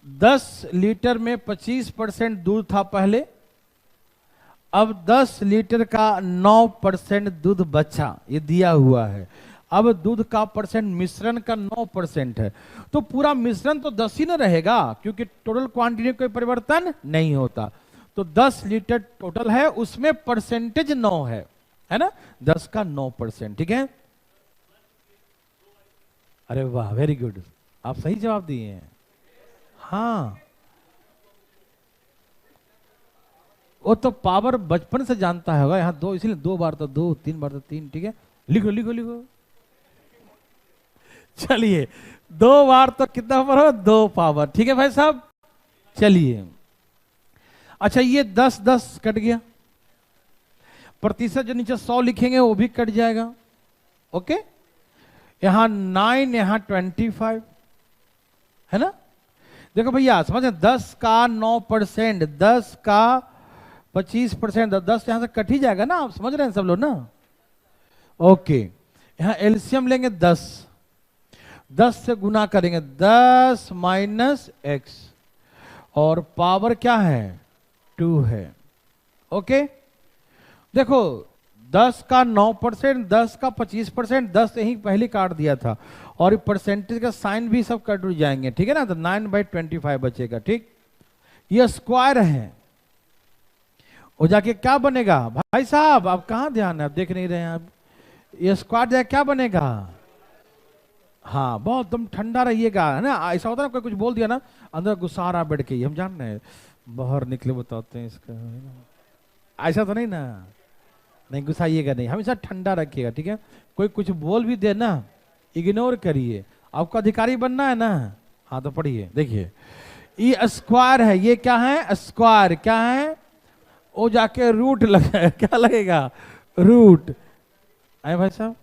10 लीटर में 25% दूध था पहले, अब 10 लीटर का 9% दूध बचा, ये दिया हुआ है। अब दूध का परसेंट मिश्रण का 9% है, तो पूरा मिश्रण तो 10 ही ना रहेगा, क्योंकि टोटल क्वांटिटी में कोई परिवर्तन नहीं होता। तो 10 लीटर टोटल है, उसमें परसेंटेज 9 है ना? 10 का 9%, ठीक है। अरे वाह, वेरी गुड, आप सही जवाब दिए हैं। हाँ, वो तो पावर बचपन से जानता है होगा। यहाँ 2 इसीलिए 2 बार तो 2, 3 बार तो 3, ठीक है। लिखो लिखो लिखो। चलिए 2 बार तो कितना पावर हो? 2 पावर, ठीक है भाई साहब। चलिए अच्छा, ये 10 10 कट गया, प्रतिशत जो नीचे 100 लिखेंगे वो भी कट जाएगा। ओके, यहां 9, यहां 25 है ना? देखो भैया समझे, 10 का 9%, 10 का 25%, 10 यहां से कट ही जाएगा ना, आप समझ रहे हैं सब लोग ना? ओके, यहां एलसीएम लेंगे 10, 10 से गुना करेंगे, 10 माइनस x, और पावर क्या है? 2 है। ओके, देखो 10 का 9%, 10 का 25%, 10 यही पहले काट दिया था, और परसेंटेज का साइन भी सब कट जाएंगे, ठीक है ना? तो 9/25 बचेगा, ठीक। ये स्क्वायर है, वो जाके क्या बनेगा भाई साहब? आप कहां ध्यान है, आप देख नहीं रहे हैं आप? ये स्क्वायर जाके क्या बनेगा? हाँ, बहुत तुम ठंडा रहिएगा, है ना? ऐसा होता है ना, कोई कुछ बोल दिया ना, अंदर गुस्सा आ रहा बैठ के, हम जान रहे हैं, बाहर निकले बताते हैं इसका, ऐसा तो नहीं ना? नहीं, गुस्साइएगा नहीं, हमेशा ठंडा रखिएगा, ठीक है। कोई कुछ बोल भी दे ना, इग्नोर करिए, आपको अधिकारी बनना है ना। हाँ तो पढ़िए, देखिए ये स्क्वायर है, ये क्या है? स्क्वायर क्या है? वो जाके रूट लगा, क्या लगेगा? रूट। आए भाई साहब,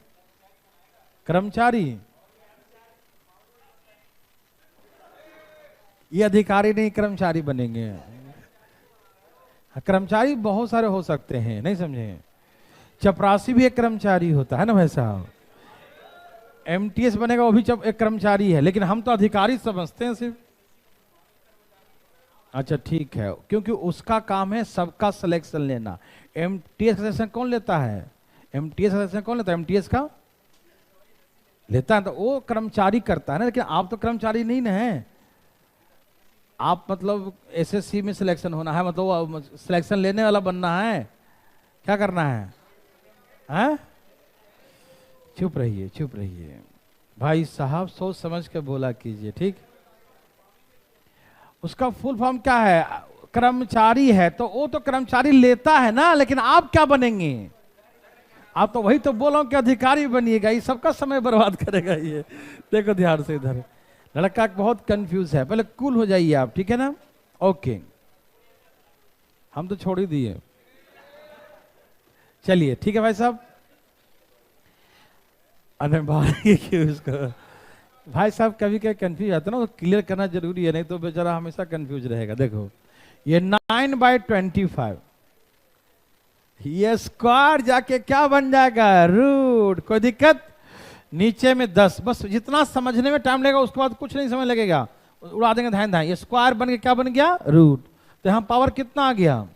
कर्मचारी, ये अधिकारी नहीं, कर्मचारी बनेंगे। कर्मचारी बहुत सारे हो सकते हैं, नहीं समझे? चपरासी भी एक कर्मचारी होता है ना भाई साहब। एमटीएस बनेगा, वो भी एक कर्मचारी है, लेकिन हम तो अधिकारी समझते हैं सिर्फ। अच्छा ठीक है, क्योंकि उसका काम है सबका सिलेक्शन लेना। एमटीएस का सिलेक्शन कौन लेता है? एमटीएस का सिलेक्शन कौन लेता है? एमटीएस का लेता है, तो वो कर्मचारी करता है ना, लेकिन आप तो कर्मचारी नहीं ना है। आप मतलब एसएससी में सिलेक्शन होना है, मतलब सिलेक्शन लेने वाला बनना है, क्या करना है? हैं? चुप रहिए, चुप रहिए भाई साहब, सोच समझ के बोला कीजिए, ठीक। उसका फुल फॉर्म क्या है? कर्मचारी है, तो वो तो कर्मचारी लेता है ना, लेकिन आप क्या बनेंगे? आप तो वही तो बोलो कि अधिकारी बनिएगा, ये सबका समय बर्बाद करेगा ये। देखो ध्यान से, इधर लड़का बहुत कंफ्यूज है, पहले कूल हो जाइए आप, ठीक है ना? ओके, हम तो छोड़ ही दिए। चलिए ठीक है भाई साहब। अरे भाई क्यों उसको, भाई साहब कभी कभी कंफ्यूज आता है ना, तो क्लियर करना जरूरी है, नहीं तो बेचारा हमेशा कंफ्यूज रहेगा। देखो ये 9/25, ये स्क्वायर जाके क्या बन जाएगा? रूट। कोई दिक्कत? नीचे में 10, बस जितना समझने में टाइम लगेगा उसके बाद कुछ नहीं समझ लगेगा, उड़ा देंगे धाए धाए। ये स्क्वायर बन के क्या बन गया? रूट। तो यहाँ पावर कितना आ गया?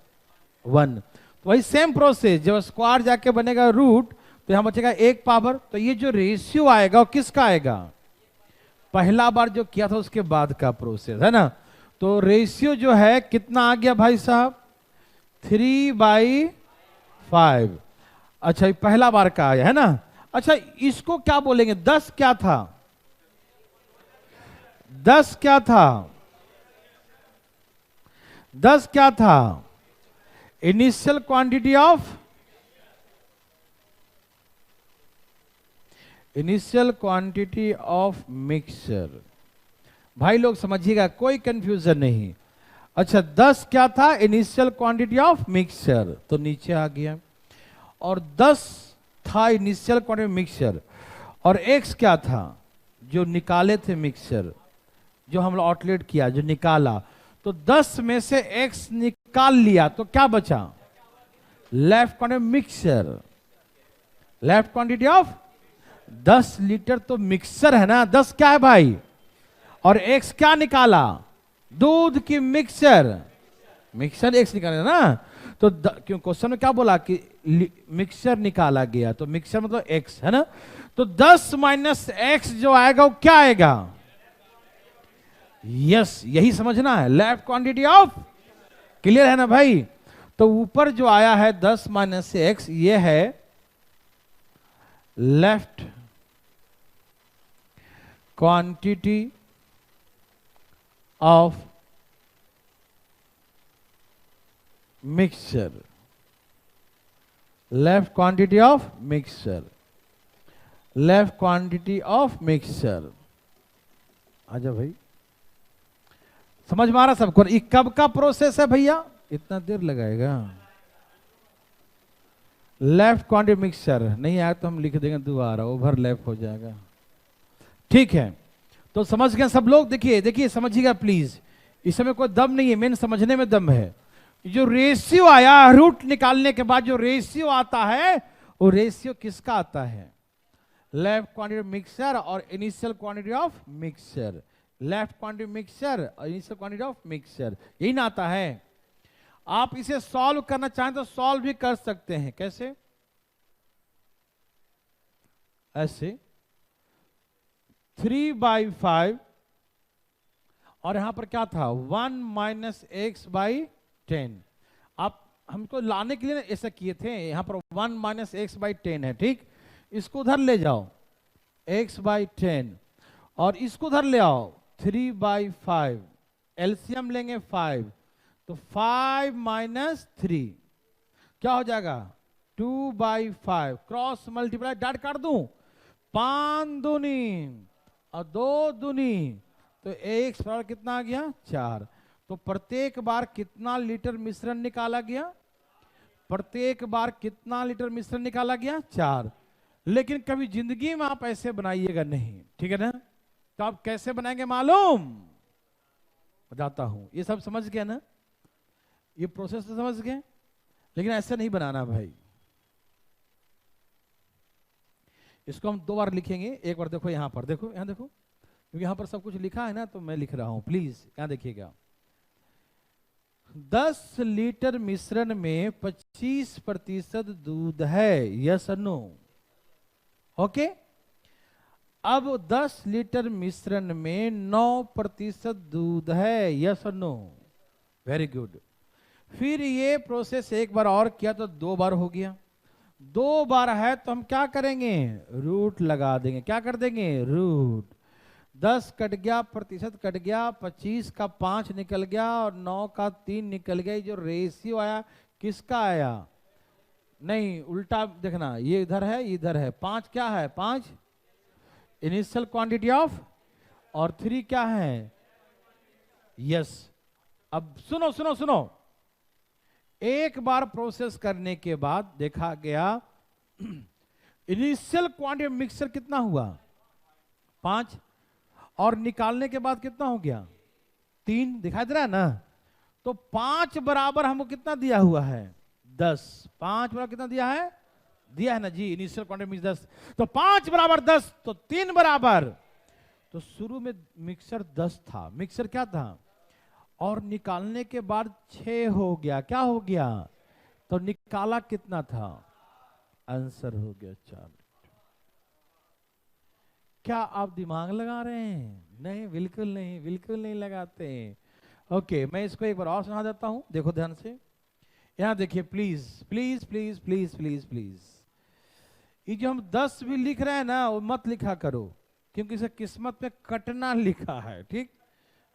1। तो वही सेम प्रोसेस, जब स्क्वायर जाके बनेगा रूट, तो यहां बचेगा 1 पावर। तो ये जो रेशियो आएगा वो किसका आएगा? पहला बार जो किया था उसके बाद का प्रोसेस है ना। तो रेशियो जो है कितना आ गया भाई साहब? 3/5। अच्छा ये पहला बार का आया है ना। अच्छा इसको क्या बोलेंगे? 10 क्या था? 10 क्या था? 10 क्या था? Initial quantity of mixture. भाई लोग समझिएगा, कोई कंफ्यूजन नहीं। अच्छा 10 क्या था? इनिशियल क्वांटिटी ऑफ मिक्सचर, तो नीचे आ गया। और 10 था इनिशियल क्वांटिटी मिक्सचर, और x क्या था? जो निकाले थे मिक्सचर, जो हम लोग आउटलेट किया, जो निकाला। तो 10 में से x निकाल लिया तो क्या बचा? Left quantity mixture. Left quantity of 10 litre तो मिक्सचर है ना। 10 क्या है भाई? और x क्या निकाला? दूध की मिक्सचर। मिक्सचर x निकाला ना। तो क्यों क्वेश्चन में क्या बोला कि मिक्सचर निकाला गया, तो मिक्सचर मतलब x है ना। तो 10 माइनस x जो आएगा वो क्या आएगा? यस, यही समझना है, लेफ्ट क्वांटिटी ऑफ। क्लियर है ना भाई? तो ऊपर जो आया है 10 माइनस x, ये है left quantity of mixture. Left quantity of mixture. Left quantity of mixture. आजा भाई, समझ में आ रहा सबको? ये कब का प्रोसेस है भैया? इतना देर लगाएगा? लेफ्ट क्वांटिटी मिक्सचर नहीं आया तो हम लिख देंगे दोबारा, ओवरलैप हो जाएगा। ठीक है, तो समझ गए सब लोग? देखिए देखिए समझिएगा प्लीज, इसमें कोई दम नहीं है, मेन समझने में दम है। जो रेशियो आया रूट निकालने के बाद, जो रेशियो आता है वो रेशियो किसका आता है? लेफ्ट क्वांटिटी मिक्सचर और initial quantity of mixture. Left quantity mixture और इनिशियल क्वांटिटी ऑफ मिक्सचर, यही ना आता है। आप इसे सॉल्व करना चाहें तो सॉल्व भी कर सकते हैं। कैसे? ऐसे 3/5 और यहां पर क्या था? 1 माइनस एक्स बाई 10। आप हमको लाने के लिए ना ऐसा किए थे, यहां पर 1 माइनस एक्स बाई 10 है, ठीक। इसको उधर ले जाओ, x बाई 10, और इसको उधर ले आओ 3/5। एलसीएम लेंगे 5, तो 5 माइनस 3 क्या हो जाएगा? 2/5। क्रॉस मल्टीप्लाई डाट काट दूं, 5 दूनी और 2 दूनी, तो x बराबर कितना आ गया? 4। तो प्रत्येक बार कितना लीटर मिश्रण निकाला गया? प्रत्येक बार कितना लीटर मिश्रण निकाला गया? 4। लेकिन कभी जिंदगी में आप ऐसे बनाइएगा नहीं, ठीक है ना। तो आप कैसे बनाएंगे मालूम? बताता हूं। ये सब समझ गए ना? ये प्रोसेस तो समझ गए, लेकिन ऐसे नहीं बनाना भाई। इसको हम 2 बार लिखेंगे। एक बार देखो यहां पर, देखो यहां देखो, क्योंकि यहां पर सब कुछ लिखा है ना, तो मैं लिख रहा हूं, प्लीज यहां देखिएगा। 10 लीटर मिश्रण में 25% दूध है, यस और नो? ओके। अब 10 लीटर मिश्रण में 9% दूध है, यस और नो? Very good. फिर ये प्रोसेस एक बार और किया तो 2 बार हो गया। 2 बार है तो हम क्या करेंगे? रूट लगा देंगे। क्या कर देंगे? रूट। 10 कट गया, प्रतिशत कट गया, 25 का 5 निकल गया और 9 का 3 निकल गया। जो रेशियो आया किसका आया? नहीं, उल्टा देखना, ये इधर है, इधर है। 5 क्या है? 5 इनिशियल क्वांटिटी ऑफ, और 3 क्या है? यस। अब सुनो सुनो सुनो, एक बार प्रोसेस करने के बाद देखा गया इनिशियल क्वांटिटी मिक्सचर कितना हुआ? 5, और निकालने के बाद कितना हो गया? 3। दिखाई दे रहा है ना? तो 5 बराबर हमको कितना दिया हुआ है? 10। 5 बराबर कितना दिया है? दिया है ना जी, इनिशियल क्वांटिटी मिक्स 10। तो 5 बराबर 10, तो 3 बराबर, तो शुरू में मिक्सर 10 था, मिक्सर क्या था, और निकालने के बाद 6 हो गया। क्या हो गया? तो निकाला कितना था? आंसर हो गया 4। क्या आप दिमाग लगा रहे हैं? नहीं, बिल्कुल नहीं, बिल्कुल नहीं लगाते हैं। ओके, मैं इसको एक बार और सुना देता हूं, देखो ध्यान से। यहाँ देखिए, please please please please please please, ये जो हम 10 भी लिख रहे हैं ना, वो मत लिखा करो, क्योंकि इसे किस्मत में कटना लिखा है, ठीक।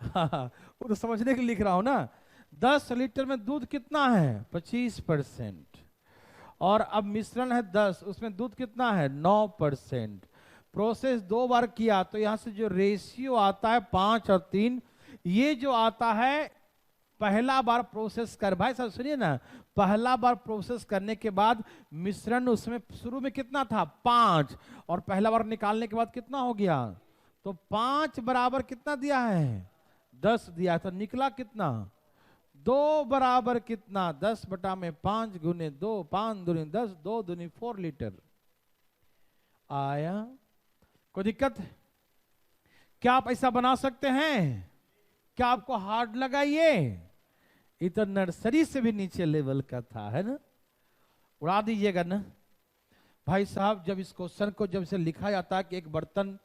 हाँ, वो तो समझने के लिए लिख रहा हूं ना। 10 लीटर में दूध कितना है? 25%। और अब मिश्रण है 10, उसमें दूध कितना है? 9%। प्रोसेस 2 बार किया, तो यहां से जो रेशियो आता है 5 और 3, ये जो आता है पहला बार प्रोसेस कर, भाई साहब सुनिए ना, पहला बार प्रोसेस करने के बाद मिश्रण उसमें शुरू में कितना था? 5, और पहला बार निकालने के बाद कितना हो गया? तो 5 बराबर कितना दिया है? 10 दिया, तो निकला कितना? 2 बराबर कितना? 10 बटा में 5 गुने 2, 5 दूनी 10, 2 दूनी 4 लीटर आया। कोई दिक्कत? क्या आप ऐसा बना सकते हैं? क्या आपको हार्ड लगा ये तो नर्सरी से भी नीचे लेवल का था, है ना? उड़ा दीजिएगा ना भाई साहब। जब इस क्वेश्चन को जब से लिखा जाता है कि एक बर्तन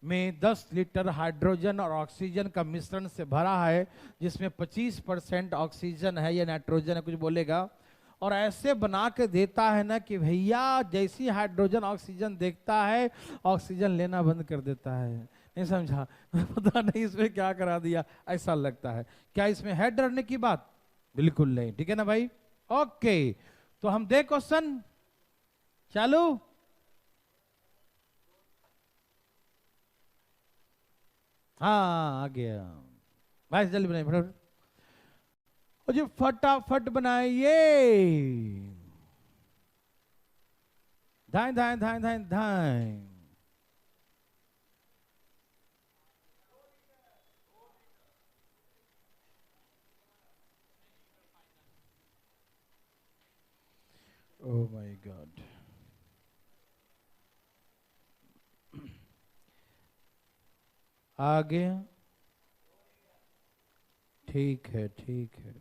में 10 लीटर हाइड्रोजन और ऑक्सीजन का मिश्रण से भरा है, जिसमें 25% ऑक्सीजन है या नाइट्रोजन है, कुछ बोलेगा, और ऐसे बना के देता है ना कि भैया जैसी हाइड्रोजन ऑक्सीजन देखता है, ऑक्सीजन लेना बंद कर देता है। नहीं समझा? पता नहीं इसमें क्या करा दिया, ऐसा लगता है। क्या इसमें है डरने की बात? बिल्कुल नहीं, ठीक है ना भाई? ओके, तो हम देख क्वेश्चन चालू। हाँ, आ गया भाई, जल्दी बनाइए फटाफट। और जी फटाफट बनाइए, धाए धाए धाए धाए धाए। ओह माय गॉड, आ गया। ठीक है, ठीक है।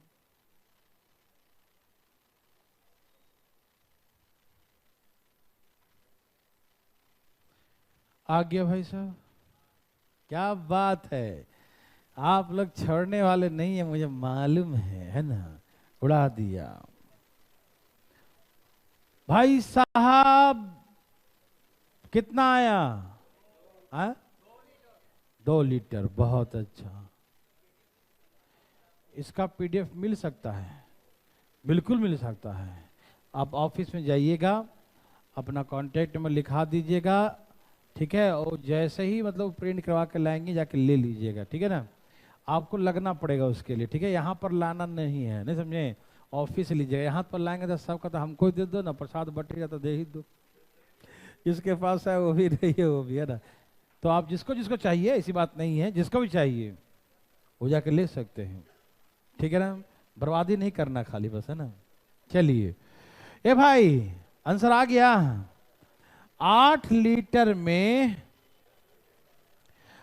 आ गया भाई साहब, क्या बात है। आप लोग छोड़ने वाले नहीं है, मुझे मालूम है ना? उड़ा दिया भाई साहब। कितना आया? 2 लीटर, बहुत अच्छा। इसका पीडीएफ मिल सकता है? बिल्कुल मिल सकता है। आप ऑफिस में जाइएगा, अपना कॉन्टैक्ट नंबर लिखा दीजिएगा, ठीक है, और जैसे ही मतलब प्रिंट करवा के लाएंगे, जाके ले लीजिएगा, ठीक है ना? आपको लगना पड़ेगा उसके लिए, ठीक है? यहाँ पर लाना नहीं है, नहीं समझे? ऑफिस से लीजिएगा। यहाँ पर लाएंगे तो सबका तो हमको ही दे दो ना, प्रसाद बटेगा तो दे ही दो। जिसके पास है वो भी रही है, वो भी है ना। तो आप जिसको जिसको चाहिए, ऐसी बात नहीं है, जिसको भी चाहिए वो जाके ले सकते हैं, ठीक है ना? बर्बादी नहीं करना खाली, बस, है ना? चलिए, ए भाई, आंसर आ गया। 8 लीटर में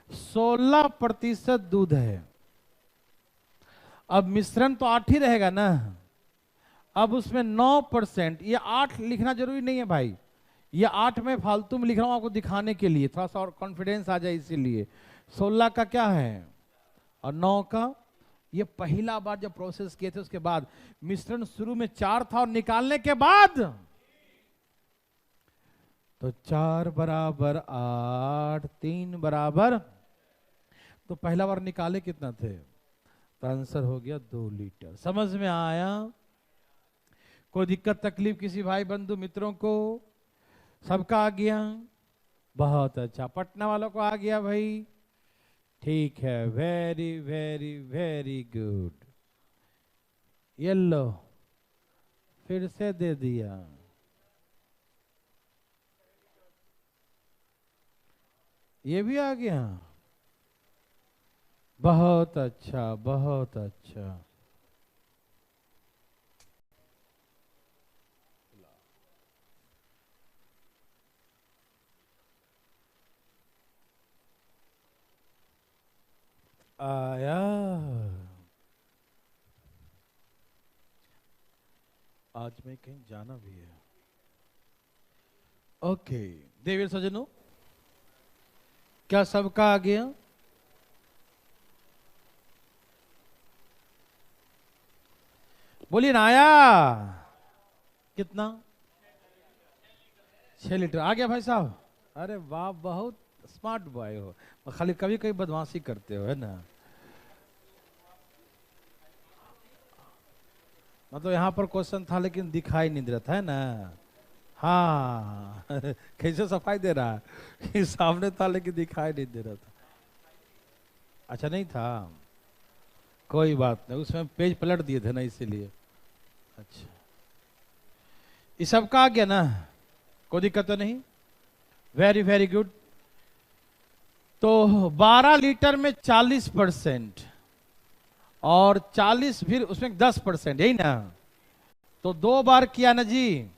16% दूध है। अब मिश्रण तो 8 ही रहेगा ना। अब उसमें 9%, ये 8 लिखना जरूरी नहीं है भाई, ये 8 में फालतू में लिख रहा हूं आपको दिखाने के लिए, थोड़ा सा और कॉन्फिडेंस आ जाए इसीलिए। 16 का क्या है और 9 का, ये पहला बार जब प्रोसेस किए थे उसके बाद। मिश्रण शुरू में 4 था और निकालने के बाद तो 4 बराबर 8, 3 बराबर, तो पहला बार निकाले कितना थे, तो आंसर हो गया 2 लीटर। समझ में आया? कोई दिक्कत तकलीफ किसी भाई बंधु मित्रों को? सबका आ गया? बहुत अच्छा, पटना वालों को आ गया भाई, ठीक है, वेरी वेरी वेरी गुड। ये लो, फिर से दे दिया। ये भी आ गया, बहुत अच्छा, बहुत अच्छा। आया। आज मैं कहीं जाना भी है। ओके देवी सजनों, क्या सबका आ गया? बोलिए ना, आया कितना? 6 लीटर आ गया भाई साहब। अरे वाह, बहुत स्मार्ट बॉय हो। खाली कभी कभी बदमाशी करते हो, है ना? मतलब यहाँ पर क्वेश्चन था लेकिन दिखाई नहीं दे रहा था, है ना? हाँ कैसे सफाई दे रहा है कि सामने था लेकिन दिखाई नहीं दे रहा था। अच्छा नहीं था, कोई बात नहीं, उसमें पेज पलट दिए थे ना इसीलिए। अच्छा, ये सबका आ गया ना, कोई दिक्कत तो नहीं? Very very good. तो 12 लीटर में 40% और 40 फिर उसमें 10%, यही ना? तो 2 बार किया ना जी,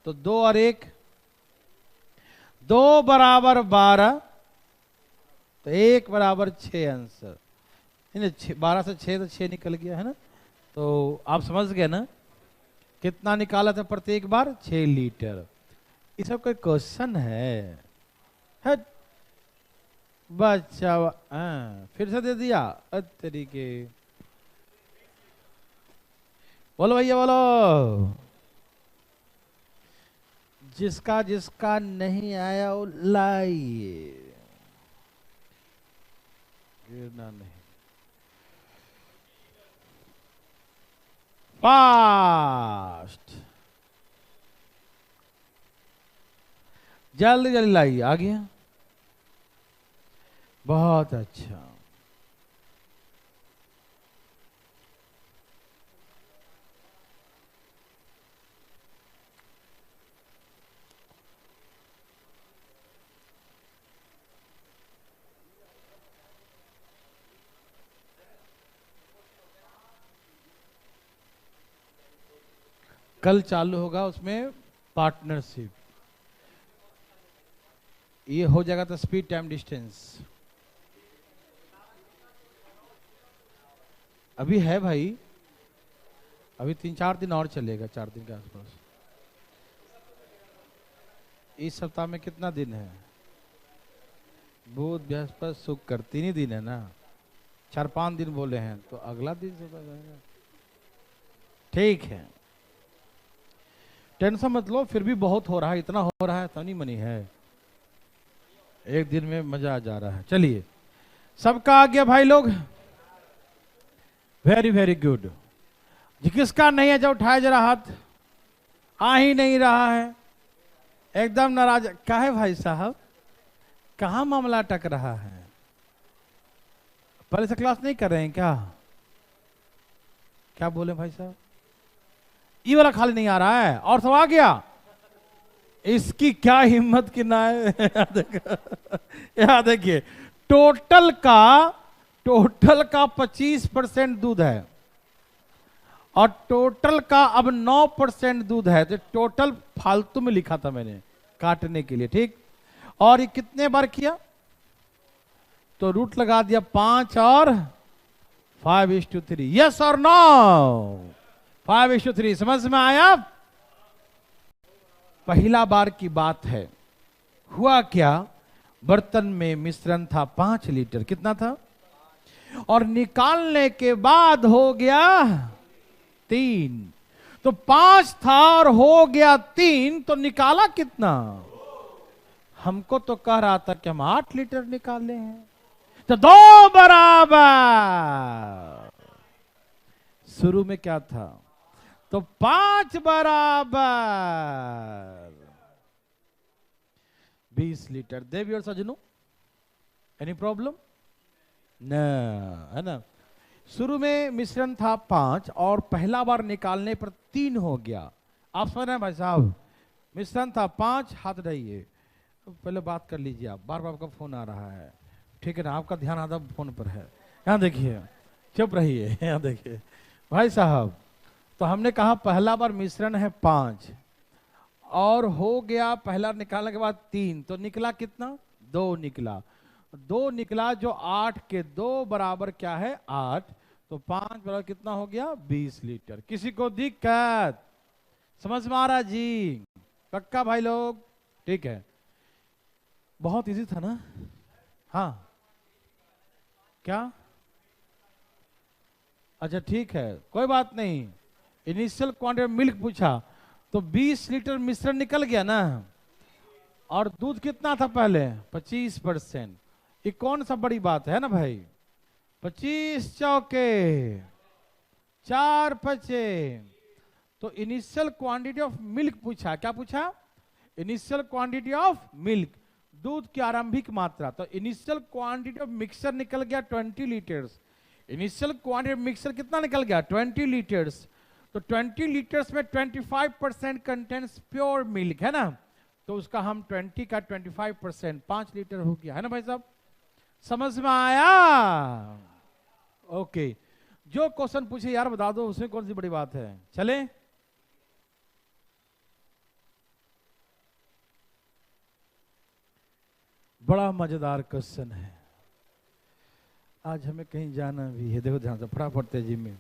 तो 2 और 1 2 बराबर 12, तो 1 बराबर 6 आंसर। 12 से 6 तो 6 निकल गया, है ना? तो आप समझ गए ना कितना निकाला था प्रत्येक बार? 6 लीटर। ये सब कोई क्वेश्चन है बच्चा? फिर से दे दिया तरीके। बोलो भैया बोलो, जिसका जिसका नहीं आया वो लाइए, गिरना नहीं। फास्ट, जल्दी जल्दी लाइए। आ गया, बहुत अच्छा। कल चालू होगा उसमें पार्टनरशिप, ये हो जाएगा तो स्पीड टाइम डिस्टेंस। अभी है भाई, अभी 3-4 दिन और चलेगा, 4 दिन के आसपास। इस सप्ताह में कितना दिन है? बुध बृहस्पति शुक्र, 3 ही दिन है ना? 4-5 दिन बोले हैं, तो अगला दिन से जाएगा। ठीक है, टेंशन मत लो, फिर भी बहुत हो रहा है, इतना हो रहा है तनी मनी है, एक दिन में मजा आ जा रहा है। चलिए, सबका आ गया भाई लोग? Very very good. किसका नहीं है जो उठाए जरा हाथ। आ ही नहीं रहा है, एकदम नाराज। क्या है भाई साहब, कहाँ मामला अटक रहा है? पहले से क्लास नहीं कर रहे हैं क्या? क्या बोले भाई साहब? ये वाला खाली नहीं आ रहा है, और सब आ गया? इसकी क्या हिम्मत की ना है यहाँ देखिए, टोटल का 25% दूध है और टोटल का अब 9% दूध है, तो टोटल फालतू में लिखा था मैंने काटने के लिए, ठीक? और ये कितने बार किया? तो रूट लगा दिया 5 और 5:3। यस और नो? 5:3 समझ में आया? पहला बार की बात है, हुआ क्या, बर्तन में मिश्रण था 5 लीटर, कितना था? और निकालने के बाद हो गया 3, तो 5 था और हो गया 3, तो निकाला कितना? हमको तो कह रहा था कि हम 8 लीटर निकाले हैं, तो 2 बराबर। शुरू में क्या था? तो 5 बराबर 20 लीटर। देवी और सजनों, एनी प्रॉब्लम? न, है ना? शुरू में मिश्रण था 5 और पहला बार निकालने पर 3 हो गया। आप समझ रहे हैं भाई साहब? मिश्रण था 5, हाथ रहिए, पहले बात कर लीजिए। आप बार बार आपका फोन आ रहा है, ठीक है ना? आपका ध्यान आधा फोन पर है। यहाँ देखिए, चुप रहिए, यहाँ देखिए भाई साहब। तो हमने कहा पहला बार मिश्रण है 5 और हो गया, पहला निकालने के बाद 3, तो निकला कितना? 2 निकला। 2 निकला, जो 8 के 2 बराबर क्या है? 8। तो 5 बराबर कितना हो गया? 20 लीटर। किसी को दिक्कत? समझ में आ रहा जी? पक्का भाई लोग? ठीक है, बहुत इजी था ना। हाँ क्या, अच्छा ठीक है, कोई बात नहीं। इनिशियल क्वांटिटी मिल्क पूछा तो 20 लीटर मिश्रण निकल गया ना, और दूध कितना था पहले, 25%। ये कौन सा बड़ी बात है ना भाई, 25 चौके 4 बचे। तो इनिशियल क्वांटिटी ऑफ मिल्क पूछा, क्या पूछा, इनिशियल क्वांटिटी ऑफ मिल्क, दूध की आरंभिक मात्रा। तो इनिशियल क्वांटिटी ऑफ मिक्सर निकल गया 20 litres. Initial quantity of mixer कितना निकल गया, 20 लीटर्स। तो 20 लीटर्स में 25% कंटेंट्स प्योर मिल्क है ना, तो उसका हम 20 का 25% 5 लीटर हो गया है ना भाई साहब, समझ में आया। ओके, जो क्वेश्चन पूछे यार बता दो, उसमें कौन सी बड़ी बात है। चले, बड़ा मजेदार क्वेश्चन है। आज हमें कहीं जाना भी है, देखो ध्यान से फटाफट तेजी में।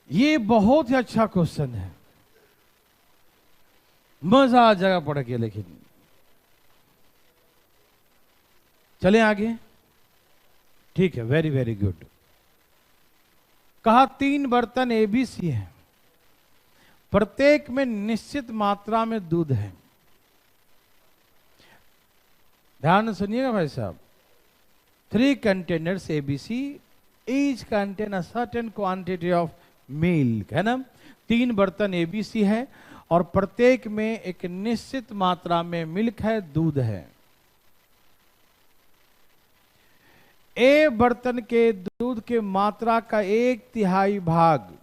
ये बहुत ही अच्छा क्वेश्चन है, मजा आ जाएगा पढ़ के। लेकिन चले आगे, ठीक है, वेरी वेरी गुड। कहा 3 बर्तन एबीसी हैं, प्रत्येक में निश्चित मात्रा में दूध है। ध्यान से सुनिएगा भाई साहब, 3 containers ABC, each contain a certain quantity of milk, है ना। 3 बर्तन एबीसी है और प्रत्येक में एक निश्चित मात्रा में मिल्क है, दूध है। ए बर्तन के दूध के मात्रा का 1/3 भाग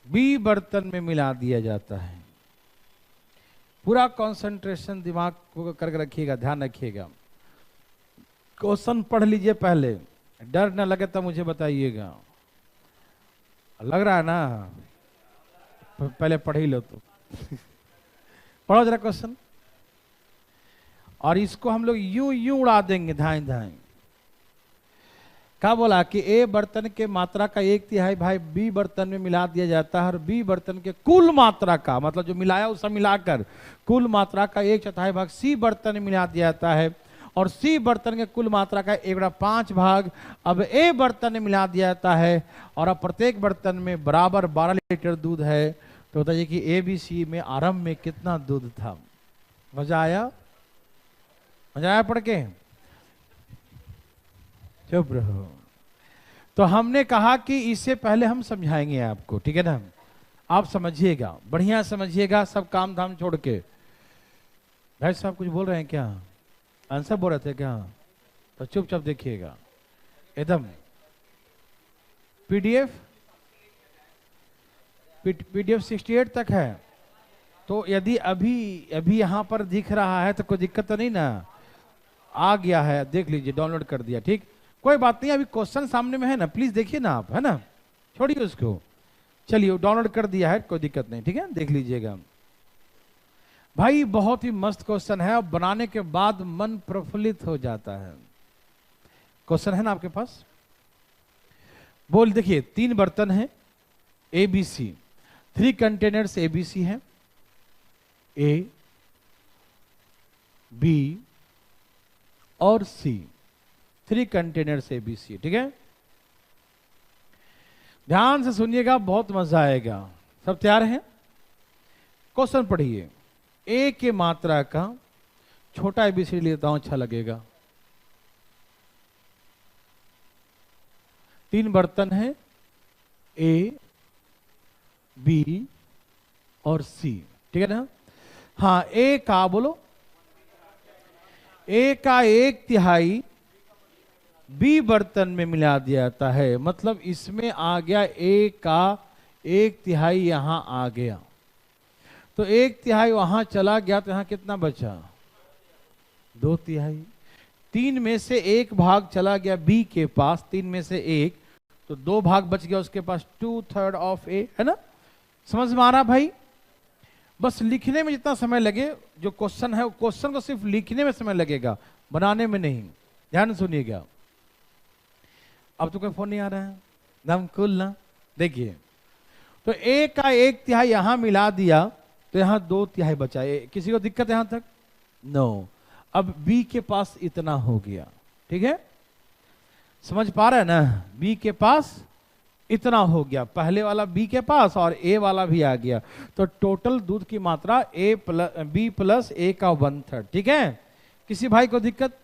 बी बर्तन में मिला दिया जाता है। पूरा कंसंट्रेशन दिमाग को करके रखिएगा, ध्यान रखिएगा। क्वेश्चन पढ़ लीजिए पहले, डर न लगे तो मुझे बताइएगा। लग रहा है ना, पहले पढ़ ही लो तो पढ़ो जरा क्वेश्चन, और इसको हम लोग यूं यूं उड़ा देंगे धाए धाए। क्या बोला कि ए बर्तन के मात्रा का 1/3 भाग बी बर्तन में मिला दिया जाता है, और बी बर्तन के कुल मात्रा का, मतलब जो मिलाया उसे मिलाकर कुल मात्रा का 1/4 भाग सी बर्तन में मिला दिया जाता है, और सी बर्तन के कुल मात्रा का 1/5 भाग अब ए बर्तन में मिला दिया जाता है, और अब प्रत्येक बर्तन में बराबर 12 लीटर दूध है। तो बताइए कि ए बी सी में आरंभ में कितना दूध था। मजा आया, मजा आया पढ़ के, चुप रहो। तो हमने कहा कि इससे पहले हम समझाएंगे आपको, ठीक है ना, आप समझिएगा, बढ़िया समझिएगा, सब काम धाम छोड़ के। भाई साहब कुछ बोल रहे हैं क्या, आंसर बोल रहे थे क्या, तो चुपचाप देखिएगा एकदम। पीडीएफ 68 तक है, तो यदि अभी अभी यहां पर दिख रहा है तो कोई दिक्कत तो नहीं ना, आ गया है, देख लीजिए, डाउनलोड कर दिया, ठीक, कोई बात नहीं। अभी क्वेश्चन सामने में है ना, प्लीज देखिए ना आप, है ना, छोड़िए उसको। चलिए, डाउनलोड कर दिया है, कोई दिक्कत नहीं, ठीक है, देख लीजिएगा। भाई बहुत ही मस्त क्वेश्चन है, और बनाने के बाद मन प्रफुल्लित हो जाता है। क्वेश्चन है ना आपके पास, बोल देखिए, 3 बर्तन है एबीसी, 3 कंटेनर्स एबीसी है, ए बी और सी, 3 कंटेनर्स एबीसी, ठीक है। ध्यान से सुनिएगा, बहुत मजा आएगा। सब तैयार हैं, क्वेश्चन पढ़िए। ए के मात्रा का छोटा एबीसी लेता हूं, अच्छा लगेगा। 3 बर्तन है, ए बी और सी, ठीक है ना। हाँ, ए का बोलो, ए का 1/3 बी बर्तन में मिला दिया जाता है, मतलब इसमें आ गया ए का 1/3 यहां आ गया, तो 1/3 वहां चला गया, तो यहां कितना बचा, 2/3। 3 में से 1 भाग चला गया बी के पास, 3 में से 1, तो 2 भाग बच गया उसके पास, 2/3 ऑफ ए, है ना। समझ में आ रहा भाई, बस लिखने में जितना समय लगे, जो क्वेश्चन है, क्वेश्चन को सिर्फ लिखने में समय लगेगा, बनाने में नहीं। ध्यान सुनिएगा। अब तो कोई फोन नहीं आ रहा है, दम कुल ना, देखिए तो ए का 1/3 यहां मिला दिया तो यहां 2/3 बचा। किसी को दिक्कत यहां तक? नो। अब बी के पास इतना हो गया, ठीक है, समझ पा रहे हैं ना? बी के पास इतना हो गया, पहले वाला बी के पास और ए वाला भी आ गया, तो टोटल दूध की मात्रा बी प्लस ए का 1/3, ठीक है। किसी भाई को दिक्कत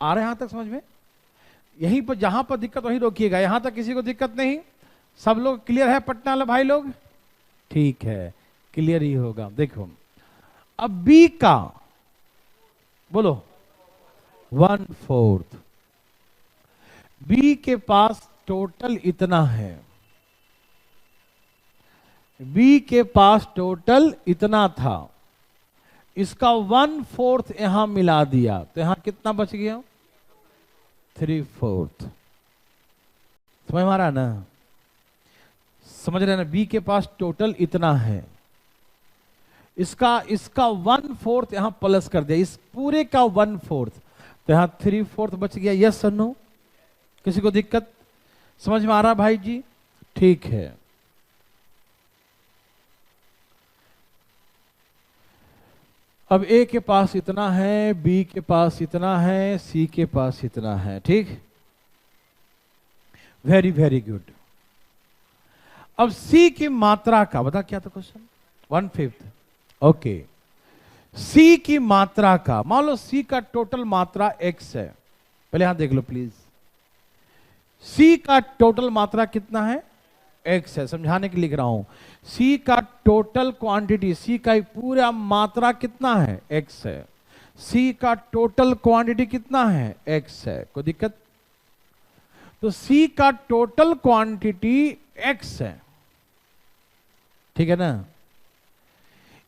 आ रहा है यहां तक समझ में? यहीं पर जहां पर दिक्कत वहीं रोकिएगा, यहां तक किसी को दिक्कत नहीं? सब लोग क्लियर है पटना वाले भाई लोग? ठीक है, क्लियर ही होगा। देखो अब बी का बोलो 1/4, बी के पास टोटल इतना है, बी के पास टोटल इतना था, इसका 1/4 यहां मिला दिया तो यहां कितना बच गया? 3/4। समझ में आ रहा है ना? समझ रहे हैं ना? बी के पास टोटल इतना है, इसका 1/4 यहां प्लस कर दिया, इस पूरे का 1/4, तो यहां 3/4 बच गया। यस और नो? किसी को दिक्कत? समझ में आ रहा भाई जी? ठीक है। अब ए के पास इतना है, बी के पास इतना है, सी के पास इतना है, ठीक। Very very good. अब सी की मात्रा का बता, क्या था क्वेश्चन? 1/5। ओके, सी की मात्रा का, मान लो सी का टोटल मात्रा x है, पहले यहां देख लो प्लीज। सी का टोटल मात्रा कितना है? x है, समझाने के लिए लिख रहा हूं। सी का टोटल क्वांटिटी, सी का पूरा मात्रा कितना है? x है। सी का टोटल क्वांटिटी कितना है? x है। कोई दिक्कत? तो सी का टोटल क्वांटिटी x है, ठीक है ना?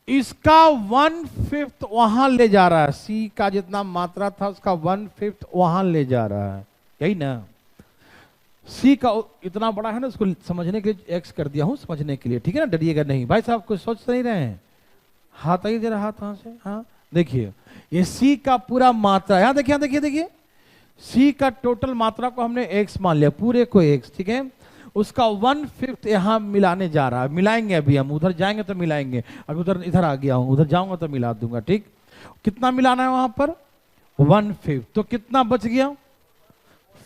इसका 1/5 वहां ले जा रहा है, सी का जितना मात्रा था उसका 1/5 वहां ले जा रहा है, यही ना? सी का इतना बड़ा है ना, उसको समझने के लिए एक्स कर दिया हूं, समझने के लिए, ठीक है ना? डरिएगा नहीं भाई साहब, कुछ सोच नहीं रहे हैं? हाथ आइए जरा, हाथ वहां से। हाँ देखिए, ये सी का पूरा मात्रा, यहां देखिए, देखिए देखिए, सी का टोटल मात्रा को हमने एक्स मान लिया, पूरे को एक्स, ठीक है। उसका 1/5 यहां मिलाने जा रहा है, मिलाएंगे अभी हम, उधर जाएंगे तो मिलाएंगे। अभी उधर इधर आ गया हूं, उधर जाऊंगा तो मिला दूंगा, ठीक। कितना मिलाना है वहां पर? 1/5। तो कितना बच गया?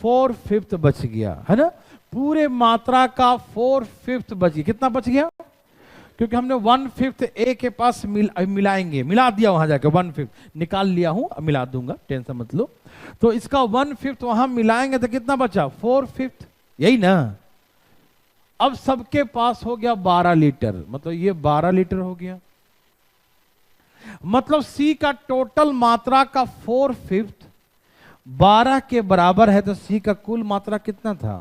4/5 बच गया, है ना? पूरे मात्रा का 4/5 बच गया। कितना बच गया? क्योंकि हमने 1/5 ए के पास मिलाएंगे, मिला दिया वहां जाकर, 1/5 निकाल लिया हूं, अब मिला दूंगा, टेंशन मत लो। तो इसका 1/5 वहां मिलाएंगे तो कितना बचा? 4/5, यही ना? अब सबके पास हो गया 12 लीटर, मतलब ये 12 लीटर हो गया। मतलब सी का टोटल मात्रा का 4/5 12 के बराबर है, तो सी का कुल मात्रा कितना था?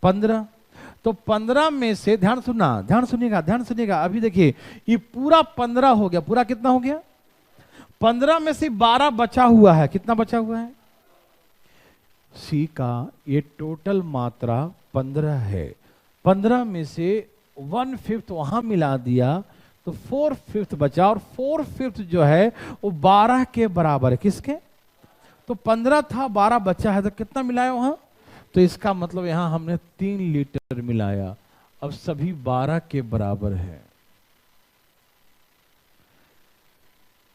15। तो 15 में से, ध्यान सुनना, ध्यान सुनिएगा, ध्यान सुनिएगा, अभी देखिए, ये पूरा 15 हो गया, पूरा कितना हो गया? 15 में से 12 बचा हुआ है, कितना बचा हुआ है? सी का ये टोटल मात्रा 15 है, 15 में से 1/5 वहां मिला दिया तो 4/5 बचा, और 4/5 जो है वो 12 के बराबर है। किसके? तो 15 था, 12 बचा है, तो कितना मिलाया वहां? तो इसका मतलब यहां हमने 3 लीटर मिलाया। अब सभी 12 के बराबर है।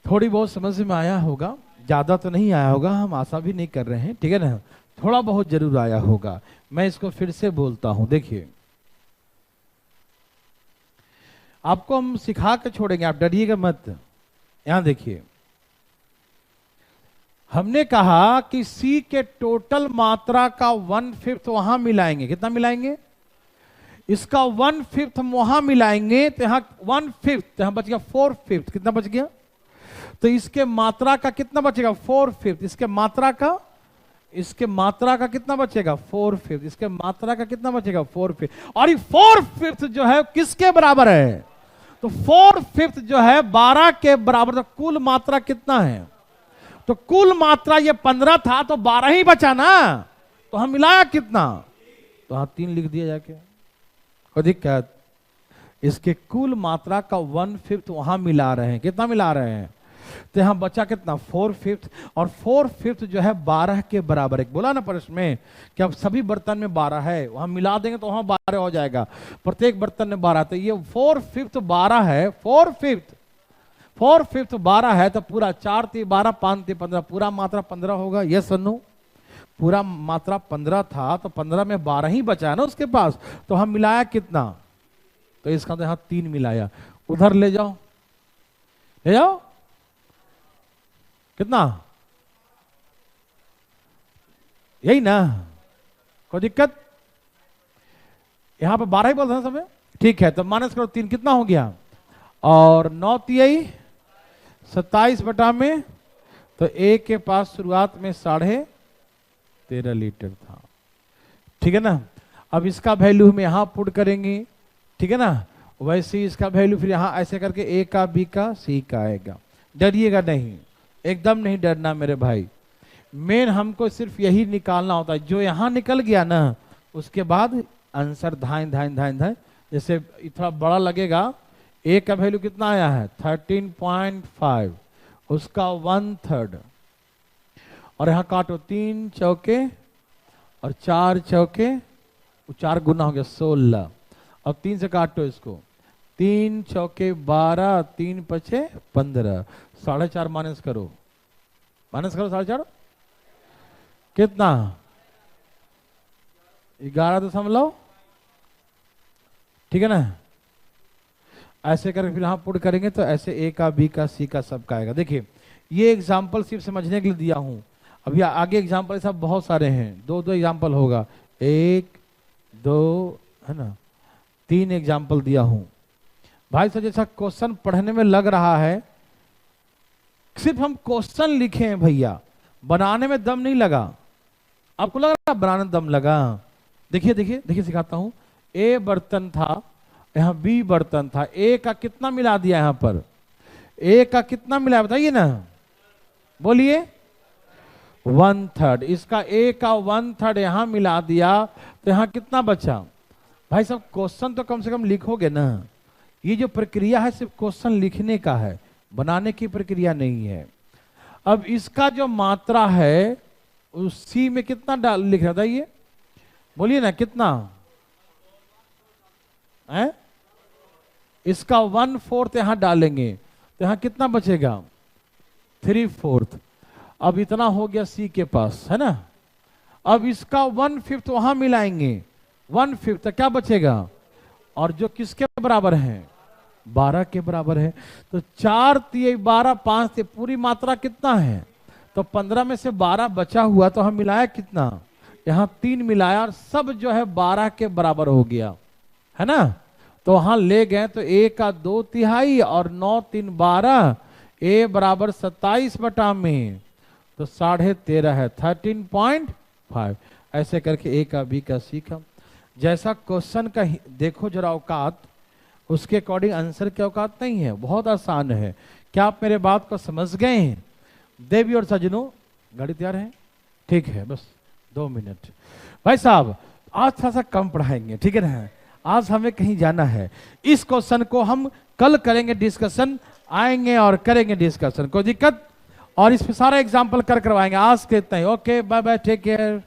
थोड़ी बहुत समझ में आया होगा, ज्यादा तो नहीं आया होगा, हम आशा भी नहीं कर रहे हैं, ठीक है ना? थोड़ा बहुत जरूर आया होगा। मैं इसको फिर से बोलता हूं, देखिए, आपको हम सिखा के छोड़ेंगे, आप डरिएगा मत। यहां देखिए, हमने कहा कि सी के टोटल मात्रा का 1/5 वहां मिलाएंगे। कितना मिलाएंगे? इसका 1/5 हम वहां मिलाएंगे तो यहां 1/5, तो यहां बच गया 4/5। कितना बच गया? तो इसके मात्रा का कितना बचेगा? 4/5। इसके मात्रा का, इसके मात्रा का कितना बचेगा? 4/5। इसके मात्रा का कितना बचेगा? 4/5। और ये 4/5 जो है किसके बराबर है? तो 4/5 जो है 12 के बराबर। तो कुल मात्रा कितना है? तो कुल मात्रा ये 15 था, तो 12 ही बचा ना, तो हम मिलाया कितना? तो हाँ 3 लिख दिया जाके, कोई दिक्कत? इसके कुल मात्रा का 1/5 वहां मिला रहे हैं। कितना मिला रहे हैं? तो यहाँ बचा कितना 4/5, और 4/5 जो है 12 के बराबर है। बोला ना प्रश्न में कि अब सभी बर्तन में 12 है, वहां मिला देंगे तो वहां 12 हो जाएगा, प्रत्येक बर्तन में 12, तो ये 4/5 12 है। 4/5 12 है, तो पूरा 4 3 12 5 3 15, पूरा मात्रा 15 होगा। यस और नो? पूरा मात्रा 15 था, तो 15 में 12 ही बचा है ना उसके पास, तो हम मिलाया कितना? तो इसका तो यहां 3 मिलाया। उधर ले जाओ, ले जाओ, कितना? यही ना, कोई दिक्कत? यहां पे 12 ही बोलते हैं सब, ठीक है। तो माइनस करो 3, कितना हो गया? और 9 तिहाई 27 बटा में, तो ए के पास शुरुआत में 13.5 लीटर था, ठीक है ना। अब इसका वैल्यू हम यहां पुट करेंगे, ठीक है ना। वैसे ही इसका वैल्यू फिर यहां ऐसे करके ए का, बी का, सी का आएगा। डरिएगा नहीं, एकदम नहीं डरना मेरे भाई। मेन हमको सिर्फ यही निकालना होता है, जो यहां निकल गया ना उसके बाद आंसर धाइन धाइन धाइन धाइन, जैसे थोड़ा बड़ा लगेगा। ए का वैल्यू कितना आया है? 13.5, उसका 1/3, और यहां काटो 3 चौके और 4 चौके, 4 गुना हो गया 16। अब 3 से काटो इसको, 3 चौके 12, 3 पचे 15, 4.5 माइनस करो, 4.5 कितना? 11., ठीक है ना। ऐसे करके फिर यहां पुट करेंगे तो ऐसे ए का, बी का, सी का, सब का आएगा। देखिए ये एग्जाम्पल सिर्फ समझने के लिए दिया हूं, अभी आगे एग्जाम्पल सब बहुत सारे हैं, 2 एग्जाम्पल होगा, 1 2 है ना, 3 एग्जाम्पल दिया हूं भाई। तो जैसा क्वेश्चन पढ़ने में लग रहा है, सिर्फ हम क्वेश्चन लिखे हैं भैया, बनाने में दम नहीं लगा। आपको लग रहा है बनाने में दम लगा? देखिए देखिए देखिए, सिखाता हूं। ए बर्तन था, यहां बी बर्तन था, ए का कितना मिला दिया? यहां पर ए का कितना मिला बताइए ना, बोलिए। 1/3, इसका ए का 1/3 यहां मिला दिया, तो यहां कितना बचा? भाई साहब क्वेश्चन तो कम से कम लिखोगे ना। ये जो प्रक्रिया है सिर्फ क्वेश्चन लिखने का है, बनाने की प्रक्रिया नहीं है। अब इसका जो मात्रा है उसी में कितना डाल लिख रहा था, ये बोलिए ना कितना है? इसका 1/4 यहां डालेंगे तो यहां कितना बचेगा? 3/4। अब इतना हो गया सी के पास, है ना। अब इसका 1/5 वहां मिलाएंगे, 1/5 तो क्या बचेगा? और जो किसके बराबर है? 12 के बराबर है। तो 4 3 12 5 से पूरी मात्रा कितना है? तो 15 में से 12 बचा हुआ, तो हम मिलाया कितना? यहां 3 मिलाया, और सब जो है 12 के बराबर हो गया, है ना। तो वहां ले गए तो ए का 2 तिहाई और 9 3 12, ए बराबर 27 बटा में, तो 13.5 है, 13.5। ऐसे करके ए का, बी का, सी का, जैसा क्वेश्चन का देखो जरा औकात, उसके अकॉर्डिंग आंसर की औकात नहीं है, बहुत आसान है। क्या आप मेरे बात को समझ गए हैं? देवी और सजनों गाड़ी तैयार है? ठीक है, बस 2 मिनट। भाई साहब आज थोड़ा सा कम पढ़ाएंगे, ठीक है ना, आज हमें कहीं जाना है। इस क्वेश्चन को हम कल करेंगे डिस्कशन, आएंगे और करेंगे डिस्कशन, कोई दिक्कत? और इस पे सारा एग्जाम्पल करवाएंगे। आज के इतना ही, okay bye bye, take care.